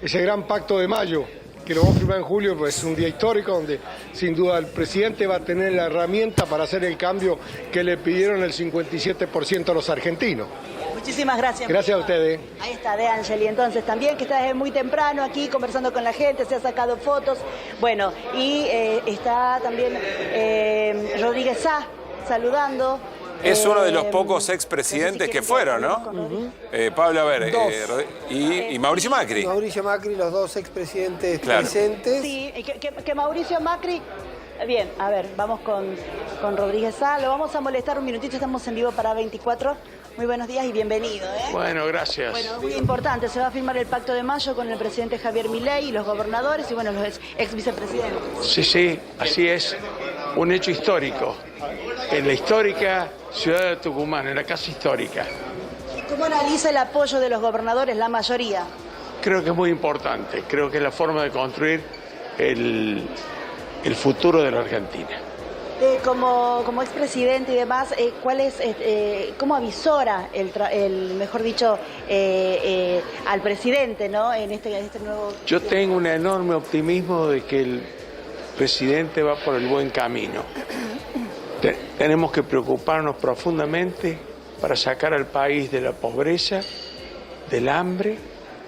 ese gran Pacto de Mayo, que lo vamos a firmar en julio, pues es un día histórico donde sin duda el presidente va a tener la herramienta para hacer el cambio que le pidieron el 57% a los argentinos. Muchísimas gracias. Gracias a ustedes. Ahí está, De Angeli, entonces también, que está desde muy temprano aquí conversando con la gente, se ha sacado fotos. Bueno, y está también Rodríguez Sá saludando. Es uno de los pocos expresidentes que fueron, ¿no? Pablo, a ver, y Mauricio Macri. Mauricio Macri, los dos expresidentes presentes. Sí, que Mauricio Macri... Bien, a ver, vamos con Rodríguez Sá. Lo vamos a molestar un minutito, estamos en vivo para 24. Muy buenos días y bienvenido. Bueno, gracias. Bueno, muy importante, se va a firmar el Pacto de Mayo con el presidente Javier Milei y los gobernadores y bueno, los ex vicepresidentes. Sí, así es. Un hecho histórico. En la histórica ciudad de Tucumán, en la casa histórica. ¿Cómo analiza el apoyo de los gobernadores, la mayoría? Creo que es muy importante. Creo que es la forma de construir el futuro de la Argentina. Como expresidente y demás, ¿cómo avisora mejor dicho, al presidente, ¿no? en este nuevo... Yo tengo un enorme optimismo de que el presidente va por el buen camino. Tenemos que preocuparnos profundamente para sacar al país de la pobreza, del hambre,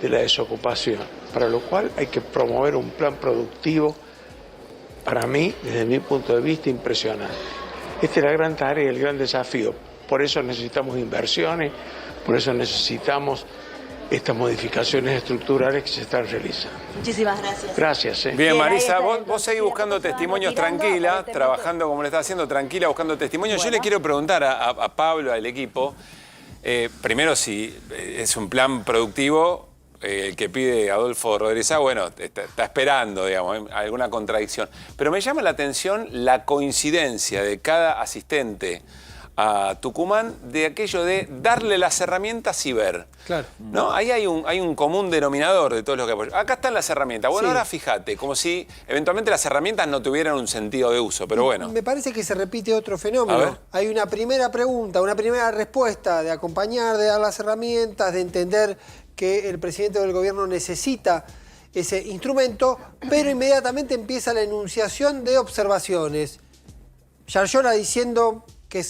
de la desocupación, para lo cual hay que promover un plan productivo, para mí, desde mi punto de vista, impresionante. Esta es la gran tarea y el gran desafío. Por eso necesitamos inversiones, por eso necesitamos estas modificaciones estructurales que se están realizando. Muchísimas gracias. Gracias. Bien, Marisa, vos seguís buscando testimonios tranquila, trabajando como lo estás haciendo, tranquila, buscando testimonios. Bueno. Yo le quiero preguntar a Pablo, al equipo, primero si es un plan productivo, el que pide Adolfo Rodríguez Sá, bueno, está esperando, digamos, alguna contradicción. Pero me llama la atención la coincidencia de cada asistente a Tucumán de aquello de darle las herramientas y ver. Claro. ¿No? Ahí hay un común denominador de todos los que apoyan. Acá están las herramientas. Bueno, ahora fíjate, como si eventualmente las herramientas no tuvieran un sentido de uso, pero bueno. Me parece que se repite otro fenómeno. Hay una primera pregunta, una primera respuesta de acompañar, de dar las herramientas, de entender que el presidente del gobierno necesita ese instrumento, pero inmediatamente empieza la enunciación de observaciones. Yarlora diciendo que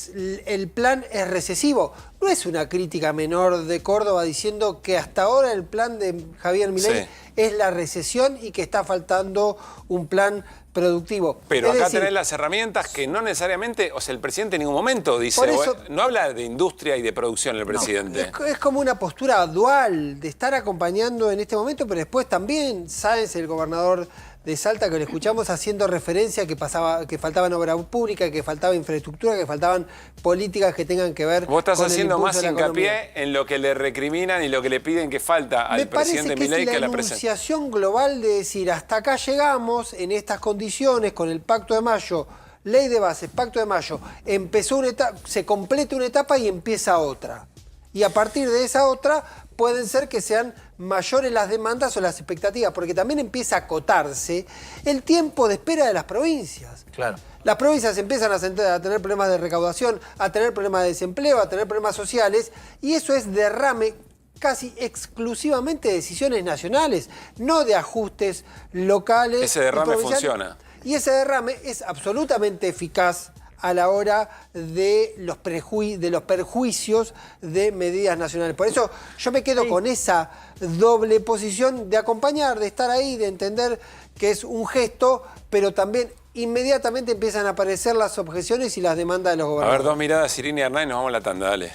el plan es recesivo. No es una crítica menor de Córdoba diciendo que hasta ahora el plan de Javier Milei es la recesión y que está faltando un plan productivo. Pero es acá decir, tenés las herramientas que no necesariamente, o sea, el presidente en ningún momento dice, no habla de industria y de producción el presidente. Es como una postura dual de estar acompañando en este momento, pero después también Sáenz, el gobernador de Salta, que lo escuchamos haciendo referencia que faltaban obra pública, que faltaba infraestructura, que faltaban políticas que tengan que ver con el impulso de la Vos estás haciendo más hincapié economía. en lo que le recriminan y lo que le piden que falta al presidente Milei que a la presencia. Es la enunciación global de decir, hasta acá llegamos, en estas condiciones, con el Pacto de Mayo, Ley de Bases, Pacto de Mayo, empezó una etapa, se completa una etapa y empieza otra. Y a partir de esa otra pueden ser que sean mayores las demandas o las expectativas, porque también empieza a acotarse el tiempo de espera de las provincias. Claro. Las provincias empiezan a tener problemas de recaudación, a tener problemas de desempleo, a tener problemas sociales, y eso es derrame casi exclusivamente de decisiones nacionales, no de ajustes locales. Ese derrame funciona. Y ese derrame es absolutamente eficaz a la hora de los perjuicios de medidas nacionales. Por eso yo me quedo con esa doble posición de acompañar, de estar ahí, de entender que es un gesto, pero también inmediatamente empiezan a aparecer las objeciones y las demandas de los A gobernadores. ver, dos miradas, Irina y Hernán, y nos vamos a la tanda, dale.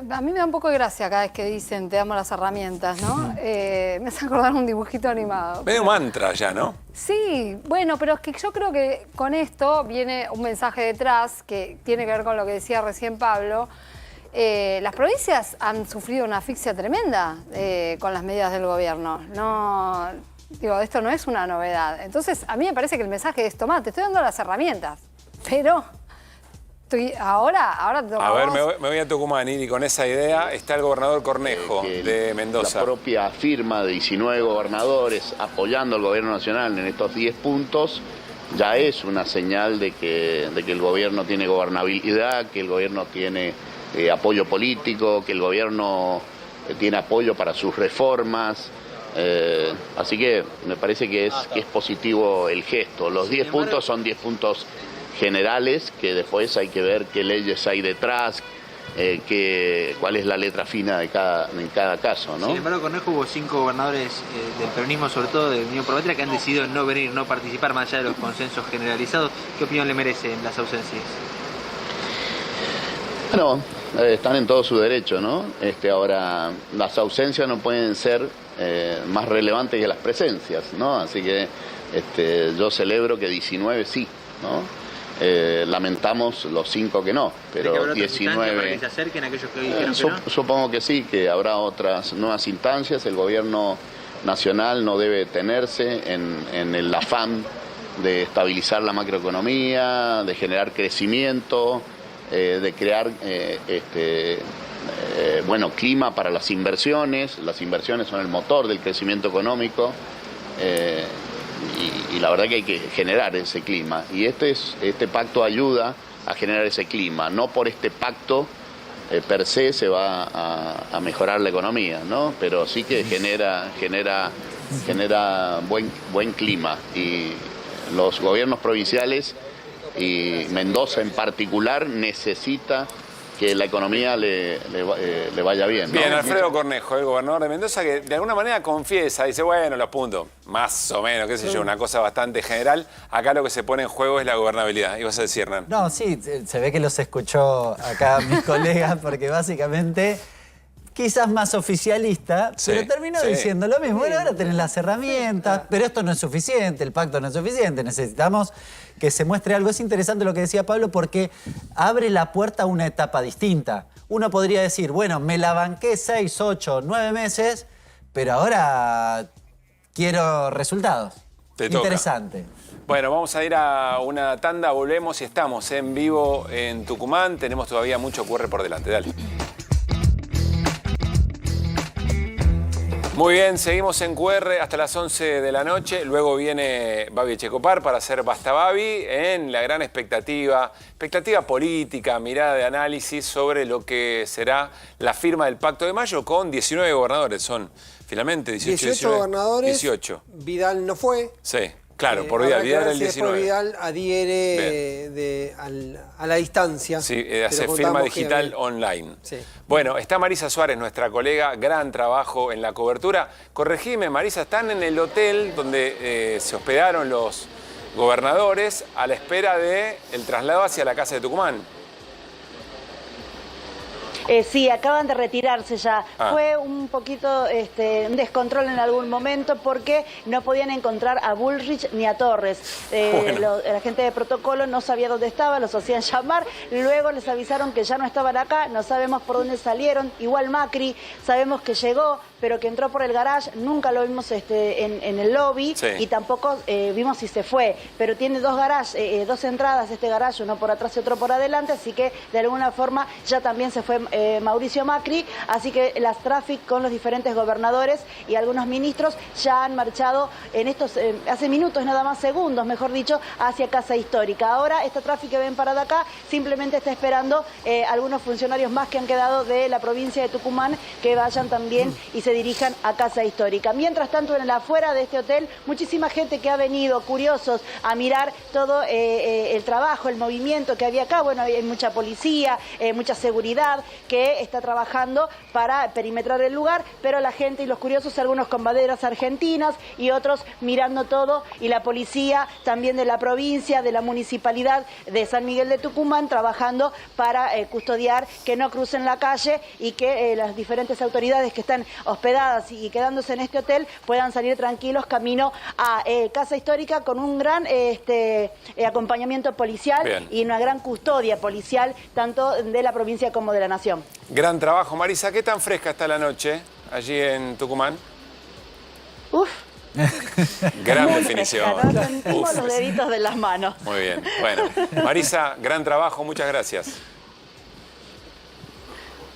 A mí me da un poco de gracia cada vez que dicen te damos las herramientas, ¿no? Me hace acordar un dibujito animado. Medio mantra ya, ¿no? Sí, bueno, pero es que yo creo que con esto viene un mensaje detrás que tiene que ver con lo que decía recién Pablo. Las provincias han sufrido una asfixia tremenda con las medidas del gobierno. Digo, esto no es una novedad. Entonces, a mí me parece que el mensaje es, tomá, te estoy dando las herramientas, pero ahora te A ver, me voy a Tucumán, y con esa idea está el gobernador Cornejo de Mendoza. La propia firma de 19 gobernadores apoyando al gobierno nacional en estos 10 puntos ya es una señal de que el gobierno tiene gobernabilidad, que el gobierno tiene apoyo político, que el gobierno tiene apoyo para sus reformas. Así que me parece que es positivo el gesto. Los 10 puntos son 10 puntos generales, que después hay que ver qué leyes hay detrás, cuál es la letra fina en cada caso, ¿no? Sin embargo, Cornejo, hubo 5 gobernadores del peronismo, sobre todo de Unión por la Patria, que han decidido no venir, no participar más allá de los consensos generalizados. ¿Qué opinión le merecen las ausencias? Bueno, están en todo su derecho, ¿no? Ahora, las ausencias no pueden ser más relevantes que las presencias, ¿no? Así que yo celebro que 19 sí, ¿no? Lamentamos los 5 que no, pero 19... ¿Para que se acerquen aquellos que dijeron que no? Supongo que sí, que habrá otras nuevas instancias. El gobierno nacional no debe detenerse en el afán de estabilizar la macroeconomía, de generar crecimiento, de crear clima para las inversiones. Las inversiones son el motor del crecimiento económico. Y la verdad que hay que generar ese clima. Y este pacto ayuda a generar ese clima. No por este pacto per se va a mejorar la economía, ¿no? Pero sí que genera buen clima. Y los gobiernos provinciales y Mendoza en particular necesita que la economía le vaya bien, ¿no? Bien, Alfredo Cornejo, el gobernador de Mendoza, que de alguna manera confiesa, dice, bueno, lo apunto, más o menos, qué sé yo, una cosa bastante general. Acá lo que se pone en juego es la gobernabilidad. ¿Ibas a decir, Hernán? No, sí, se ve que los escuchó acá mis colegas, porque básicamente... quizás más oficialista, pero terminó diciendo lo mismo. Bueno, ahora tenés las herramientas, pero esto no es suficiente, el pacto no es suficiente, necesitamos que se muestre algo. Es interesante lo que decía Pablo porque abre la puerta a una etapa distinta. Uno podría decir, bueno, me la banqué 6, 8, 9 meses, pero ahora quiero resultados. Te toca. Interesante. Bueno, vamos a ir a una tanda, volvemos y estamos en vivo en Tucumán. Tenemos todavía mucho QR por delante, dale. Muy bien, seguimos en QR hasta las 11 de la noche. Luego viene Babi Echecopar para hacer Basta Babi en la gran expectativa política, mirada de análisis sobre lo que será la firma del Pacto de Mayo con 19 gobernadores. Son finalmente 18 gobernadores. 18. Vidal no fue. Sí. Claro, por Vidal. Vidal era el si después 19. Vidal adhiere a la distancia. Sí, pero hace firma contamos digital que- online. Sí. Bueno, está Marisa Suárez, nuestra colega, gran trabajo en la cobertura. Corregime, Marisa, están en el hotel donde se hospedaron los gobernadores a la espera del traslado hacia la casa de Tucumán. Sí, acaban de retirarse ya. Fue un poquito un descontrol en algún momento porque no podían encontrar a Bullrich ni a Torres. La gente de protocolo no sabía dónde estaba, los hacían llamar. Luego les avisaron que ya no estaban acá, no sabemos por dónde salieron. Igual Macri, sabemos que llegó, pero que entró por el garage. Nunca lo vimos en el lobby y tampoco vimos si se fue. Pero tiene dos garages, dos entradas este garage, uno por atrás y otro por adelante, así que de alguna forma ya también se fue Mauricio Macri, así que las traffic con los diferentes gobernadores y algunos ministros ya han marchado en estos, hace minutos, nada más segundos, mejor dicho, hacia Casa Histórica. Ahora esta traffic que ven parada acá simplemente está esperando algunos funcionarios más que han quedado de la provincia de Tucumán que vayan también y se dirijan a Casa Histórica. Mientras tanto, en la afuera de este hotel, muchísima gente que ha venido, curiosos, a mirar todo el trabajo, el movimiento que había acá. Bueno, hay mucha policía, mucha seguridad que está trabajando para perimetrar el lugar, pero la gente y los curiosos, algunos con banderas argentinas y otros mirando todo, y la policía también de la provincia, de la municipalidad de San Miguel de Tucumán, trabajando para custodiar que no crucen la calle y que las diferentes autoridades que están hospedadas y quedándose en este hotel puedan salir tranquilos camino a Casa Histórica con un gran acompañamiento policial. Bien. Y una gran custodia policial tanto de la provincia como de la nación. Gran trabajo, Marisa. ¿Qué tan fresca está la noche allí en Tucumán? Uf. Gran Muy definición. fresca, ¿no? Sentimos Uf. los deditos de las manos. Muy bien. Bueno, Marisa, gran trabajo. Muchas gracias.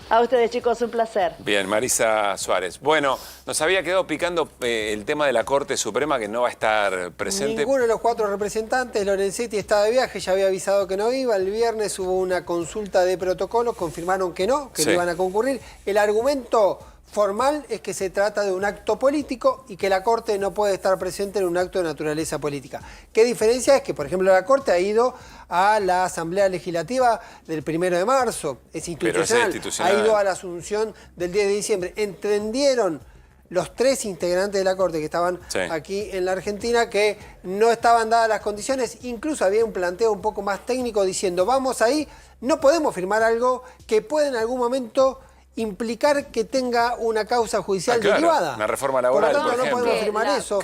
A ustedes, chicos, un placer. Bien, Marisa Suárez. Bueno, nos había quedado picando el tema de la Corte Suprema, que no va a estar presente. Ninguno de los cuatro representantes, Lorenzetti estaba de viaje, ya había avisado que no iba. El viernes hubo una consulta de protocolos, confirmaron que no iban a concurrir. El argumento formal es que se trata de un acto político y que la Corte no puede estar presente en un acto de naturaleza política. ¿Qué diferencia es? Que, por ejemplo, la Corte ha ido a la Asamblea Legislativa del 1 de marzo, es institucional, ha ido a la asunción del 10 de diciembre. Entendieron los tres integrantes de la Corte que estaban aquí en la Argentina que no estaban dadas las condiciones, incluso había un planteo un poco más técnico diciendo, vamos ahí, no podemos firmar algo que puede en algún momento implicar que tenga una causa judicial derivada. Una reforma laboral, por lo tanto, por ejemplo. no podemos firmar eso.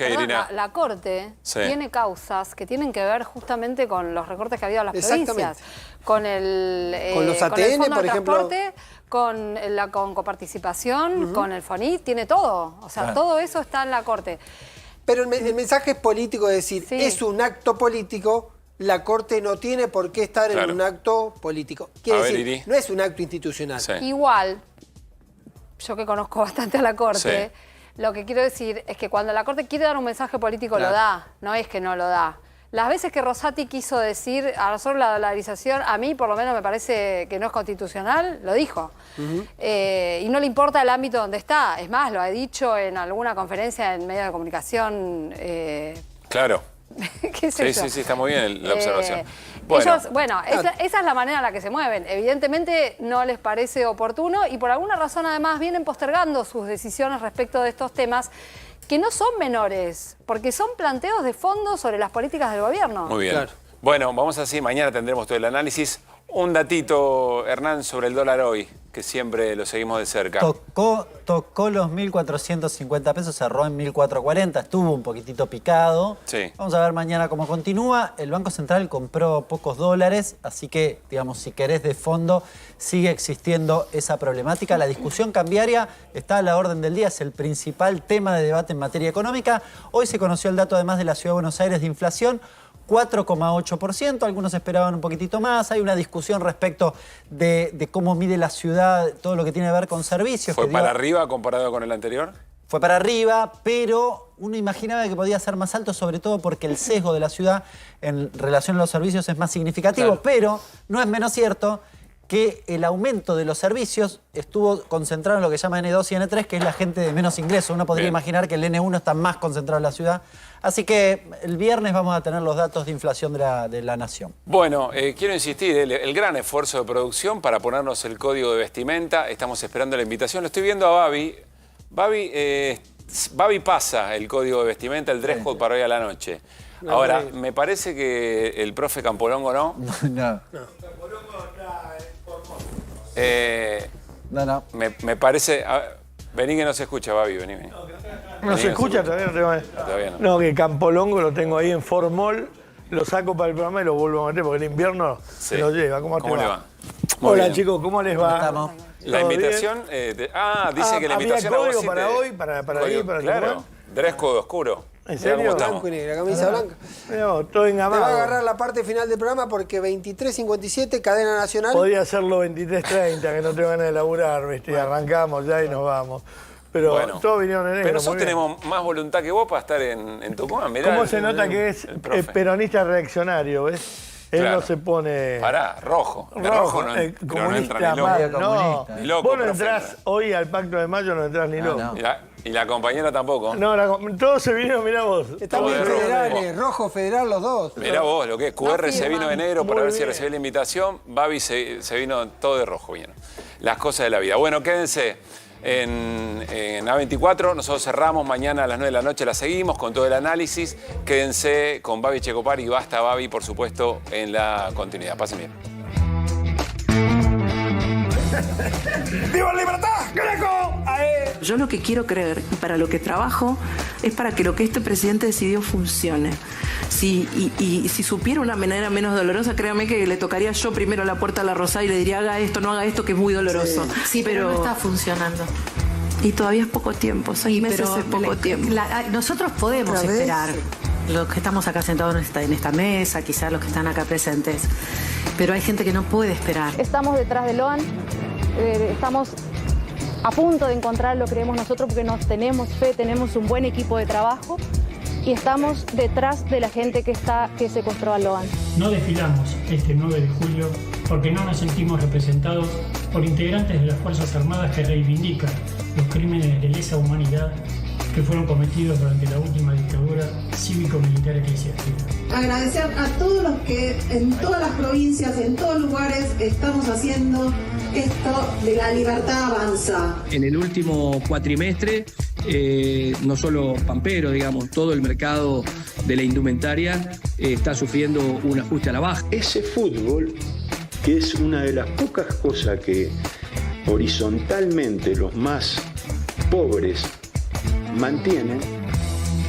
La Corte tiene causas que tienen que ver justamente con los recortes que ha habido a las provincias. Con los ATN, con el Fondo por de ejemplo. Transporte, con la coparticipación, con el FONIT, tiene todo. O sea, todo eso está en la Corte. Pero el mensaje es político, es decir, es un acto político. La Corte no tiene por qué estar en un acto político. Quiere decir, Iri. no es un acto institucional. Igual, yo que conozco bastante a la Corte, lo que quiero decir es que cuando la Corte quiere dar un mensaje político lo da, no es que no lo da. Las veces que Rosati quiso decir a nosotros la dolarización, a mí por lo menos me parece que no es constitucional, lo dijo. Y no le importa el ámbito donde está. Es más, lo ha dicho en alguna conferencia en medios de comunicación. Claro. ¿Qué es eso? Sí, está muy bien la observación. Bueno, esa es la manera en la que se mueven. Evidentemente no les parece oportuno y por alguna razón además vienen postergando sus decisiones respecto de estos temas que no son menores, porque son planteos de fondo sobre las políticas del gobierno. muy bien. Bueno, vamos así, mañana tendremos todo el análisis. Un datito, Hernán, sobre el dólar hoy, que siempre lo seguimos de cerca. Tocó los 1.450 pesos, cerró en 1.440, estuvo un poquitito picado. Vamos a ver mañana cómo continúa. El Banco Central compró pocos dólares, así que, digamos, si querés de fondo, sigue existiendo esa problemática. La discusión cambiaria está a la orden del día, es el principal tema de debate en materia económica. Hoy se conoció el dato, además, de la Ciudad de Buenos Aires de inflación, 4,8%, algunos esperaban un poquitito más. Hay una discusión respecto de cómo mide la ciudad, todo lo que tiene que ver con servicios. ¿Fue para arriba comparado con el anterior? Fue para arriba, pero uno imaginaba que podía ser más alto, sobre todo porque el sesgo de la ciudad en relación a los servicios es más significativo. Pero no es menos cierto que el aumento de los servicios estuvo concentrado en lo que se llama N2 y N3, que es la gente de menos ingresos. Uno podría imaginar que el N1 está más concentrado en la ciudad. Así que el viernes vamos a tener los datos de inflación de la nación. Bueno, quiero insistir, el gran esfuerzo de producción para ponernos el código de vestimenta. Estamos esperando la invitación. Lo estoy viendo a Babi. Babi pasa el código de vestimenta, el dress code para hoy a la noche. Ahora, me parece que el profe Campolongo no. No. No. Me parece... vení que no se escucha, Babi, vení. ¿No se escucha? Todavía no. No, que Campolongo lo tengo ahí en Formol, lo saco para el programa y lo vuelvo a meter porque el invierno se lo lleva. ¿Cómo le va? Hola chicos, ¿cómo les va? La invitación... dice que la invitación... ¿Había código para hoy, para ir, para claro, dress code oscuro. ¿En serio? Blanco y negra, camisa blanca. Todo engamado. Te va a agarrar la parte final del programa porque 23:57, cadena nacional. Podría hacerlo 23:30, que no tengo ganas de laburar, ¿viste? Arrancamos ya y nos vamos. Pero bueno, todos vinieron en negro. Pero nosotros tenemos más voluntad que vos para estar en Tucumán. Mirá, ¿cómo se nota que es peronista reaccionario, ves? Él no se pone... Pará, rojo. De rojo no, pero no entra ni loco. No. Ni loco. Vos no entrás hoy al Pacto de Mayo, no entrás ni loco. No. Y la compañera tampoco. No, todos se vinieron, mirá vos. Están bien federales, rojo federal los dos. Mirá vos, lo que es QR se vino de negro para ver si recibí la invitación. Babi se vino todo de rojo, bien. Las cosas de la vida. Bueno, quédense en A24. Nosotros cerramos mañana a las 9 de la noche, la seguimos con todo el análisis. Quédense con Babi Checopar y Basta Babi, por supuesto, en la continuidad. Pasen bien. ¡Viva la libertad, Greco! Yo lo que quiero creer y para lo que trabajo es para que lo que este presidente decidió funcione. Si supiera una manera menos dolorosa, créame que le tocaría yo primero la puerta a la Rosada y le diría haga esto, no haga esto, que es muy doloroso. Sí, pero no está funcionando. Y todavía es poco tiempo, 6 meses es poco tiempo. Nosotros podemos esperar. Los que estamos acá sentados en esta mesa, quizás los que están acá presentes, pero hay gente que no puede esperar. Estamos detrás de Loan, estamos a punto de encontrar lo que creemos nosotros porque nos tenemos fe, tenemos un buen equipo de trabajo y estamos detrás de la gente que secuestró a Loan. No desfilamos este 9 de julio porque no nos sentimos representados por integrantes de las Fuerzas Armadas que reivindican los crímenes de lesa humanidad que fueron cometidos durante la última dictadura cívico-militar eclesiástica. Agradecer a todos los que en todas las provincias, en todos lugares, estamos haciendo esto de la libertad avanza. En el último cuatrimestre, no solo Pampero, digamos, todo el mercado de la indumentaria está sufriendo un ajuste a la baja. Ese fútbol, que es una de las pocas cosas que horizontalmente los más pobres mantienen,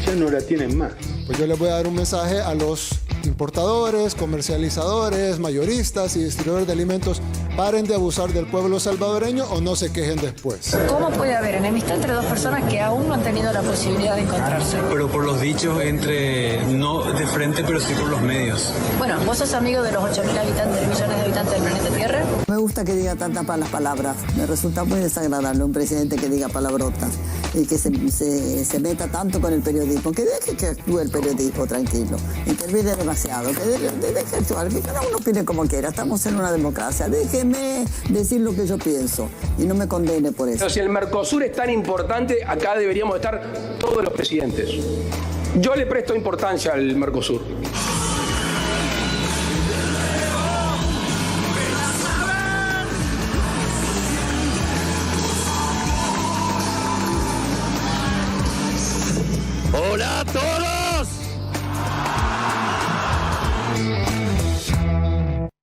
ya no la tienen más. Pues yo les voy a dar un mensaje a los importadores, comercializadores, mayoristas y distribuidores de alimentos. Paren de abusar del pueblo salvadoreño o no se quejen después. ¿Cómo puede haber enemistad entre dos personas que aún no han tenido la posibilidad de encontrarse? Pero por los dichos no de frente, pero sí por los medios. Bueno, ¿vos sos amigo de los 8.000 habitantes, millones de habitantes del planeta Tierra? Me gusta que diga tantas malas palabras. Me resulta muy desagradable un presidente que diga palabrotas y que se meta tanto con el periodismo. Que deje que actúe el periodismo tranquilo. Interviene demasiado. Que deje actuar. Que cada uno opine como quiera. Estamos en una democracia. Déjeme decir lo que yo pienso y no me condene por eso. Pero si el Mercosur es tan importante, acá deberíamos estar todos los presidentes. Yo le presto importancia al Mercosur. Hola a todos.